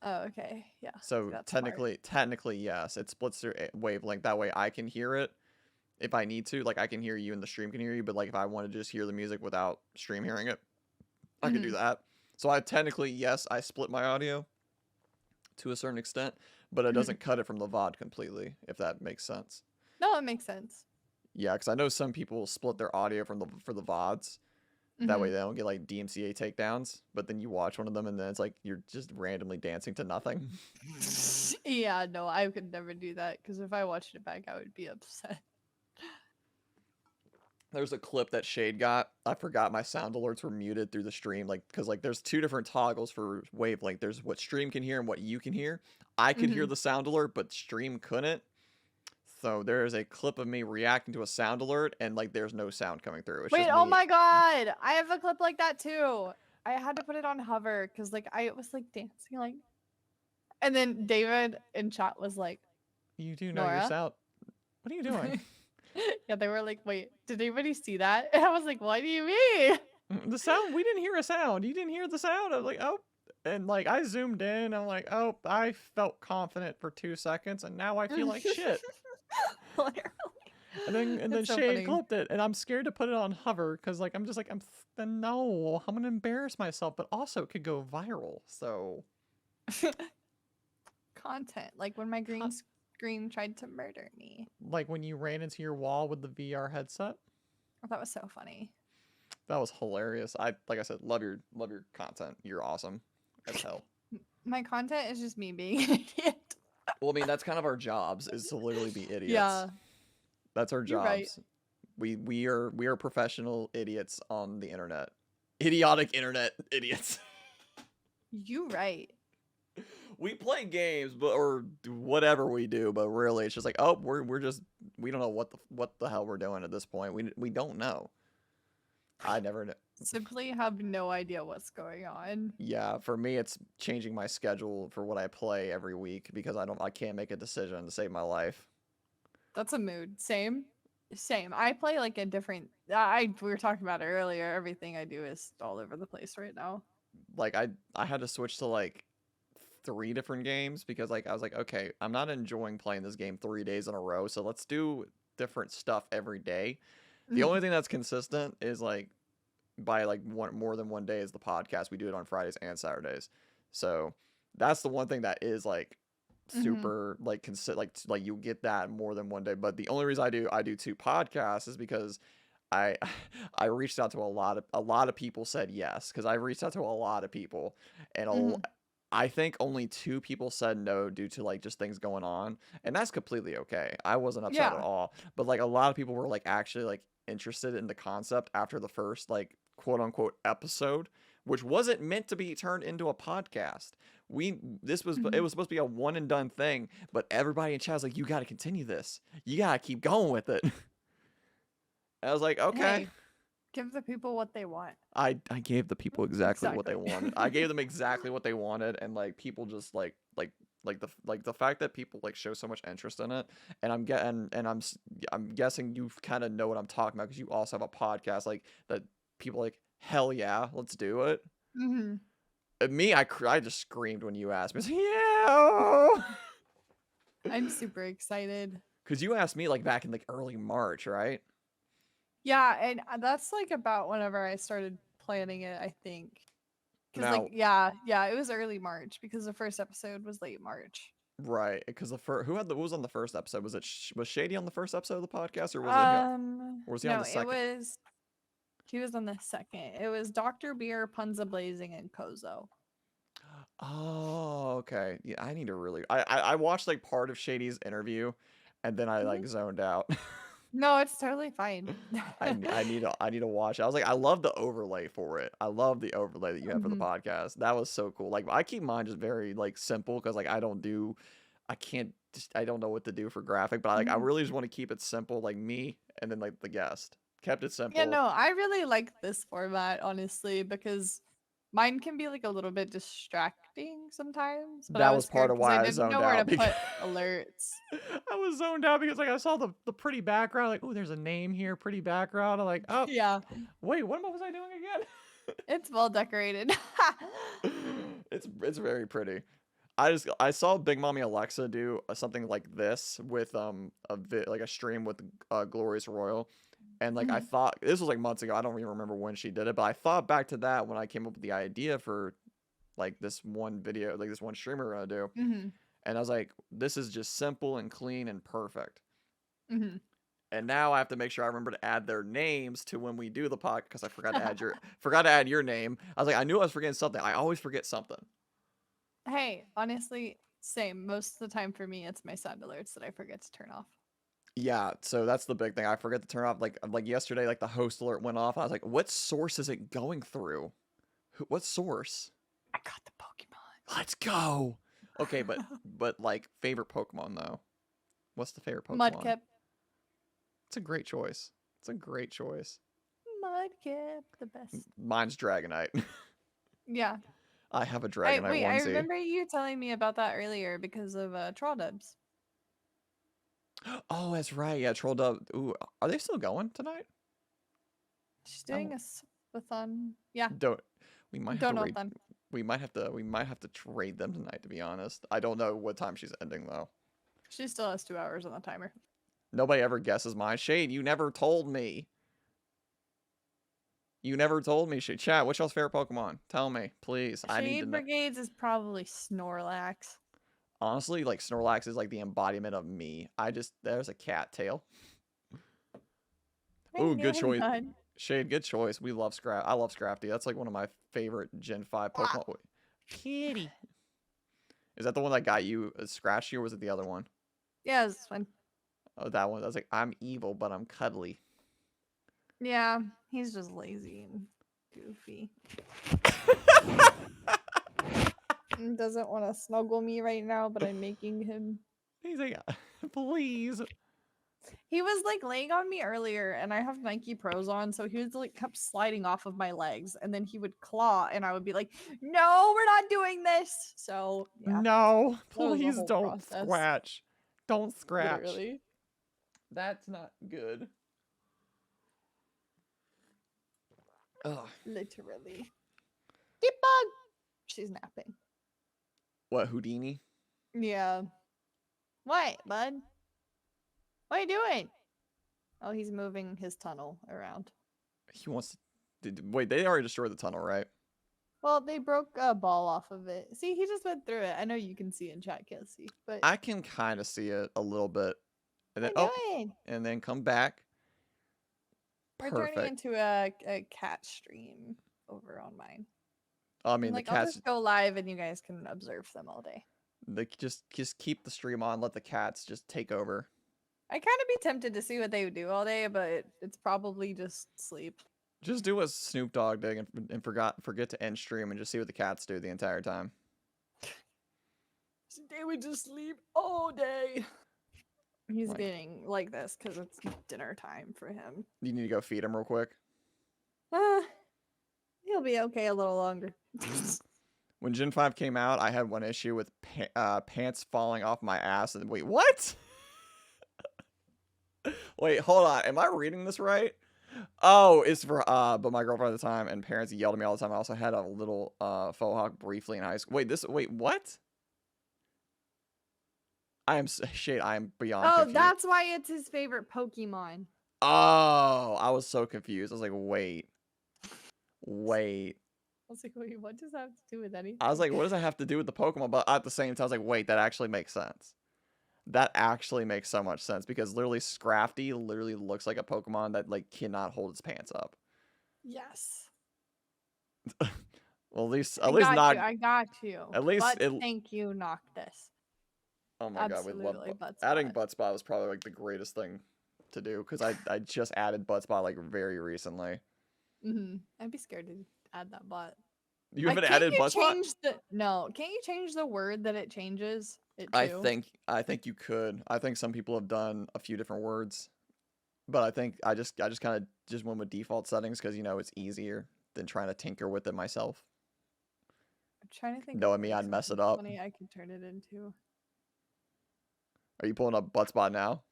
Oh, okay. Yeah. So That's smart. technically, yes, it splits through wavelength. That way I can hear it if I need to. Like, I can hear you and the stream can hear you, but, like, if I want to just hear the music without stream hearing it, I can do that. So I technically, yes, I split my audio to a certain extent, but it doesn't cut it from the VOD completely, if that makes sense. No, it makes sense. Yeah, because I know some people split their audio for the VODs. That way they don't get like DMCA takedowns. But then you watch one of them and then it's like you're just randomly dancing to nothing. Yeah, no, I could never do that because if I watched it back, I would be upset. There's a clip that Shade got. I forgot my sound alerts were muted through the stream, like because like there's two different toggles for wavelength. There's what stream can hear and what you can hear. I could hear the sound alert, but stream couldn't. So there is a clip of me reacting to a sound alert, and like there's no sound coming through. It's Wait, just oh me. my god, I have a clip like that too. I had to put it on hover because like I was like dancing like, and then David in chat was like, "You do know Nora? your sound. What are you doing?" Yeah, they were like, "Wait, did anybody see that?" And I was like, "What do you mean?" The sound, we didn't hear a sound. You didn't hear the sound. I was like, oh. And like I zoomed in. I'm like, oh, I felt confident for 2 seconds, and now I feel like shit. Literally. And then so Shade funny. clipped it, and I'm scared to put it on hover because like I'm just like no, I'm gonna embarrass myself, but also it could go viral. So Content, like when my green screen tried to murder me. like when you ran into your wall with the VR headset. Oh, that was so funny. That was hilarious. Like I said, love your content. You're awesome as hell. My content is just me being an idiot. Well, I mean that's kind of our jobs is to literally be idiots. Yeah. That's our You're right. jobs. We are professional idiots on the internet. Idiotic internet idiots. You right. We play games, but or whatever we do, but really it's just like, oh, we don't know what the hell we're doing at this point. We don't know. I never know. Simply have no idea what's going on. Yeah, for me it's changing my schedule for what I play every week because I can't make a decision to save my life. That's a mood. Same. I play like a different. We were talking about it earlier. Everything I do is all over the place right now. Like I had to switch to like 3 different games because like I was like, okay, I'm not enjoying playing this game 3 days in a row, so let's do different stuff every day. The only thing that's consistent is like by like more than one day is the podcast. We do it on Fridays and Saturdays, so that's the one thing that is like super like like you get that more than one day. But the only reason I do 2 podcasts is because I I reached out to a lot of people said yes because I reached out to a lot of people and Mhm. I think only 2 people said no due to like just things going on, and that's completely okay. I wasn't upset at Yeah. all, but like a lot of people were like actually like interested in the concept after the first like quote unquote episode, which wasn't meant to be turned into a podcast. It Mhm. was supposed to be a one and done thing, but everybody in chat was like, you got to continue this. You got to keep going with it. I was like, okay. Hey, give the people what they want. I gave the people exactly what they Exactly. wanted. I gave them exactly what they wanted, and like people just like the fact that people like show so much interest in it, and I'm guessing you kind of know what I'm talking about because you also have a podcast like that. People like hell yeah, let's do it. Mhm. And me, I just screamed when you asked me. I was like, yeah, I'm super excited. because you asked me like back in like early March, right? Yeah, and that's like about whenever I started planning it, I think. Cuz like Now, yeah, it was early March because the first episode was late March. right? Because the first who was on the first episode? Was it was Shady on the first episode of the podcast, or was it him? Or was he on No, the it second? was he was on the second. It was Dr. Beer, Punza Blazing, and Kozo. Oh, okay. Yeah, I need to really. I watched like part of Shady's interview, and then I Mhm. like zoned out. No, it's totally fine. I need to watch it. I was like, I love the overlay for it. I love the overlay that you have for the Mhm. podcast. That was so cool. Like I keep mine just very like simple because like I can't just I don't know what to do for graphic, but I Mhm. really just want to keep it simple, like me and then like the guest. Kept it Yeah, simple. no, I really like this format, honestly, because mine can be like a little bit distracting sometimes, but I That was was part scared of because I why I didn't zoned know where to out because put alerts. I was zoned out because like I saw the pretty background, like, oh, there's a name here, pretty background. I'm like, oh, Yeah, wait, what was I doing it's well decorated. again? It's very pretty. I saw Big Mommy Alexa do something like this with like a stream with Glorious Royal, and like I Mhm, thought this was like months ago. I don't even remember when she did it, but I thought back to that when I came up with the idea for like this one video, like this one streamer we're gonna do, mhm, and I was like, this is just simple and clean and perfect. mhm. And now I have to make sure I remember to add their names to when we do the podcast because I forgot to add your name. I was like, I knew I was forgetting something. I always forget something. Hey, honestly, same. Most of the time for me, it's my sound alerts that I forget to turn off. Yeah, so that's the big thing. I forget to turn off like yesterday, like the host alert went off. I was like, what source is it going through? What source? I got the Pokemon. Let's go. Okay, but like favorite Pokemon though. What's the favorite Pokemon? Mudkip. It's a great choice. It's a great choice. Mudkip, the best. Mine's Dragonite. Yeah. I have a I Dragonite wait, I onesie. remember you telling me about that earlier because of Troll Dubs. Oh, that's right. Yeah, Troll Dove. Ooh, are they still going tonight? She's I doing a subathon. Yeah, don't. We might have to raid. donathon. We might have to trade them tonight. To be honest, I don't know what time she's ending though. She still has 2 hours on the timer. Nobody ever guesses mine. Shade, you never told me. You never told me. Shade, chat. What's y'all's favorite Pokemon? Tell me, please. I need to Shade know. Brigades is probably Snorlax. Honestly, like Snorlax is like the embodiment of me. There's a cat tail. I Ooh, knew good I'm choice. done. Shade, good choice. We love Scrap. I love Scrafty. That's like one of my favorite Gen 5 Ah, Pokemon. Wait, kitty. Is that the one that got you scratched you, or was it the other one? yeah, this one. Oh, that one. I was like, I'm evil, but I'm cuddly. Yeah, he's just lazy and goofy. And doesn't want to snuggle me right now, but I'm making him. He's like, please. He was like laying on me earlier, and I have Nike Pros on, so he was like kept sliding off of my legs, and then he would claw, and I would be like, "No, we're not doing this." So yeah, No, that was a please whole don't process. scratch. Don't scratch. Literally, That's not good. Ugh. literally. Get bug. She's napping. What, Houdini? Yeah. What, bud? What are you doing? Oh, he's moving his tunnel around. He wants to. Wait, they already destroyed the tunnel, right? Well, they broke a ball off of it. See, he just went through it. I know you can see in chat, Kelsey, but I can kind of see it a little bit. And then, what are oh, you doing? and then come back. We're turning Perfect. into a cat stream over on mine. I I'm mean, the like, I'll cats, just go live and you guys can observe them all day. just keep the stream on. Let the cats just take over. I kind of be tempted to see what they would do all day, but it's probably just sleep. Just do what Snoop Dogg did and forget to end stream and just see what the cats do the entire time. They would just sleep all day. He's Like, getting like this because it's dinner time for him. you need to go feed him real quick. He'll be okay a little longer. When Gen 5 came out, I had one issue with pants falling off my ass. And wait, what? Wait, hold on. Am I reading this right? Oh, it's for but my girlfriend at the time and parents yelled at me all the time. I also had a little faux hawk briefly in high school. Wait, what? I am beyond confused. That's why it's his favorite Pokemon. Oh, I was so confused. I was like, wait. I was like, wait, what does that have to do with anything? I was like, what does that have to do with the Pokemon? But at the same time, I was like, wait, that actually makes sense. That actually makes so much sense because literally Scrafty literally looks like a Pokemon that like cannot hold its pants up. Yes. Well, at least I got you. At least thank you, Noctis. Oh my god, we love butt adding butt spot was probably like the greatest thing to do because I just added butt spot like very recently. I'd be scared to add that bot. You haven't added butt spot? No, can't you change the word that it changes it to? I think you could. I think some people have done a few different words, but I think I just kind of just went with default settings because you know it's easier than trying to tinker with it myself. I'm trying to think. Knowing me, I'd mess it up. Funny, I could turn it into. Are you pulling up butt spot now?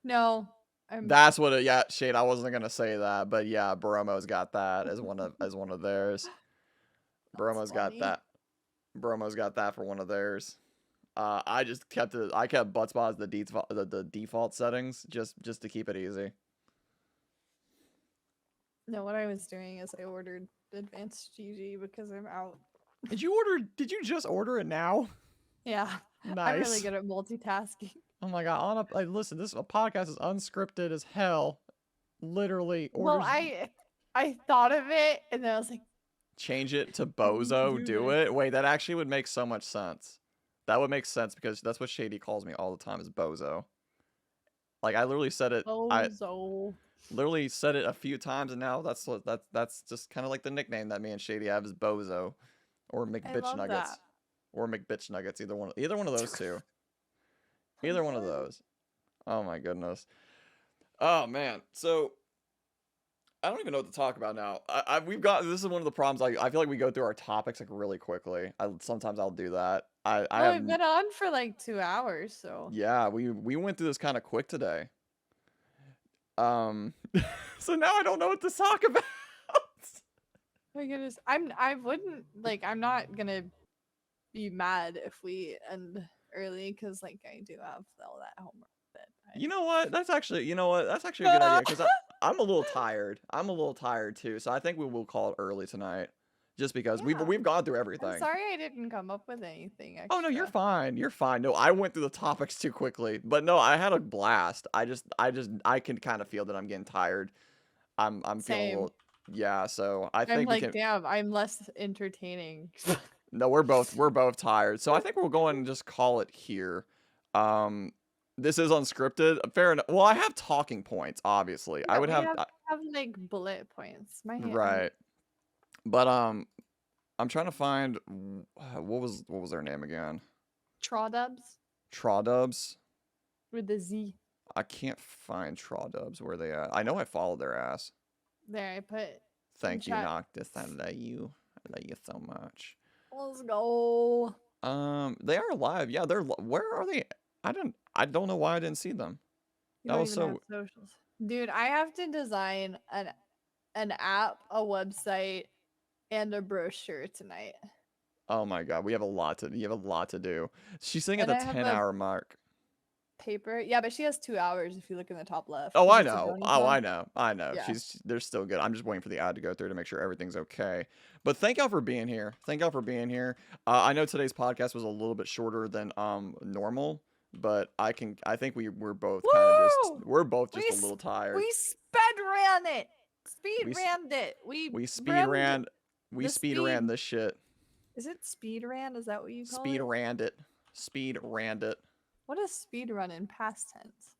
No. That's what it. Yeah, Shade. I wasn't gonna say that, but yeah, Bromo's got that as one of theirs. Bromo's got that. Bromo's got that for one of theirs. I just kept it. I kept butt spot as the default settings just to keep it easy. No, what I was doing is I ordered advanced GG because I'm out. Did you just order it now? Yeah. Nice. I'm really good at multitasking. Oh my god! Listen, this podcast is unscripted as hell. Literally. Well, I thought of it and then I was like, change it to Bozo. Do it. Wait, that actually would make so much sense. That would make sense because that's what Shady calls me all the time is Bozo. Like I literally said it. Bozo. Literally said it a few times, and now that's just kind of like the nickname that me and Shady have is Bozo, or McBitch Nuggets, or McBitch Nuggets. Either one of those two. Either one of those. Oh my goodness. Oh man. So I don't even know what to talk about now. This is one of the problems. I feel like we go through our topics like really quickly. Sometimes I'll do that. We've been on for like 2 hours, so. Yeah, we went through this kind of quick today. So now I don't know what to talk about. Oh my goodness. I'm not gonna be mad if we end early because like I do have all that homework. You know what? That's actually a good idea because I'm a little tired. I'm a little tired too, so I think we will call it early tonight, just because we've gone through everything. I'm sorry I didn't come up with anything extra. Oh no, you're fine. You're fine. No, I went through the topics too quickly, but no, I had a blast. I can kind of feel that I'm getting tired. I'm feeling a little. Yeah, so I think I'm damn, I'm less entertaining. No, we're both tired. So I think we'll go and just call it here. This is unscripted. Fair enough. Well, I have talking points, obviously. Yeah, I would have like bullet points. Right. But I'm trying to find what was their name again? Trawdubs. Trawdubs. With the Z. I can't find Trawdubs. Where they at? I know I followed their ass. There, I put. Thank you, Noctis. I love you. I love you so much. Let's go. They are live. Yeah, where are they? I don't know why I didn't see them. That was so socials. Dude, I have to design an app, a website, and a brochure tonight. Oh my god, you have a lot to do. She's sitting at the 10-hour mark. Paper. Yeah, but she has 2 hours if you look in the top left. Oh, I know. I know. Yeah. They're still good. I'm just waiting for the ad to go through to make sure everything's okay. But thank y'all for being here. I know today's podcast was a little bit shorter than normal, but I think we're both kind of just a little tired. We sped ran it. speed We s- ran it. We speed rammed ran. We the speed ran speed. this shit. Is it speed ran? Is that what you call Speed it? ran it. Speed ran it. What is speed run in past tense?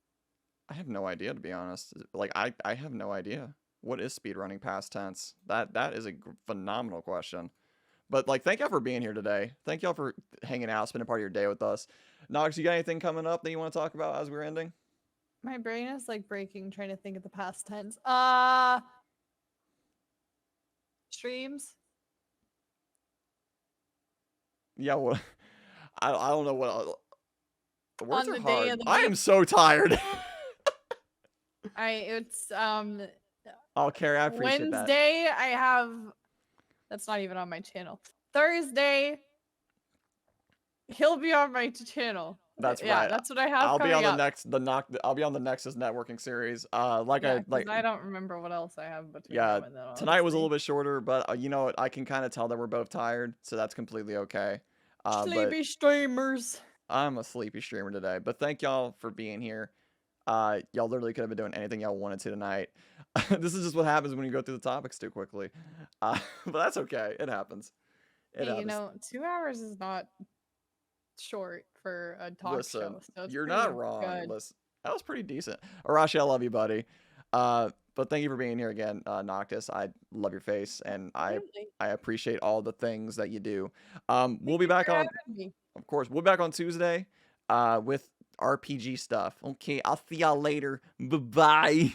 I have no idea, to be honest. Like I have no idea. What is speedrunning past tense? That is a phenomenal question. But like, thank y'all for being here today. Thank y'all for hanging out, spending part of your day with us. Nox, you got anything coming up that you want to talk about as we're ending? My brain is like breaking trying to think of the past tense. Streams. Yeah, well, I don't know what. The words On are the day hard. of the I week. am so tired. It's Oh, Carrie, I appreciate that. Wednesday. I have. That's not even on my channel. Thursday. He'll be on my channel. That's Yeah, right. that's what I have I'll be coming on up. I'll be on the Nexus networking series. Yeah, because I don't remember what else I have between yeah, now and then. tonight was a honestly. little bit shorter, but you know what? I can kind of tell that we're both tired, so that's completely okay. But Sleepy streamers. I'm a sleepy streamer today. But thank y'all for being here. Y'all literally could have been doing anything y'all wanted to tonight. This is just what happens when you go through the topics too quickly. But that's okay. It happens. It Hey, you happens. know, 2 hours is not short for a talk Listen, show, so it's you're pretty not wrong. good. Listen, that was pretty decent. Arashi, I love you, buddy. But thank you for being here again, Noctis. I love your face, and Absolutely. I appreciate all the things that you do. We'll Thank be you back for on, having me. of course, we'll be back on Tuesday, with RPG stuff. Okay, I'll see y'all later. Bye bye.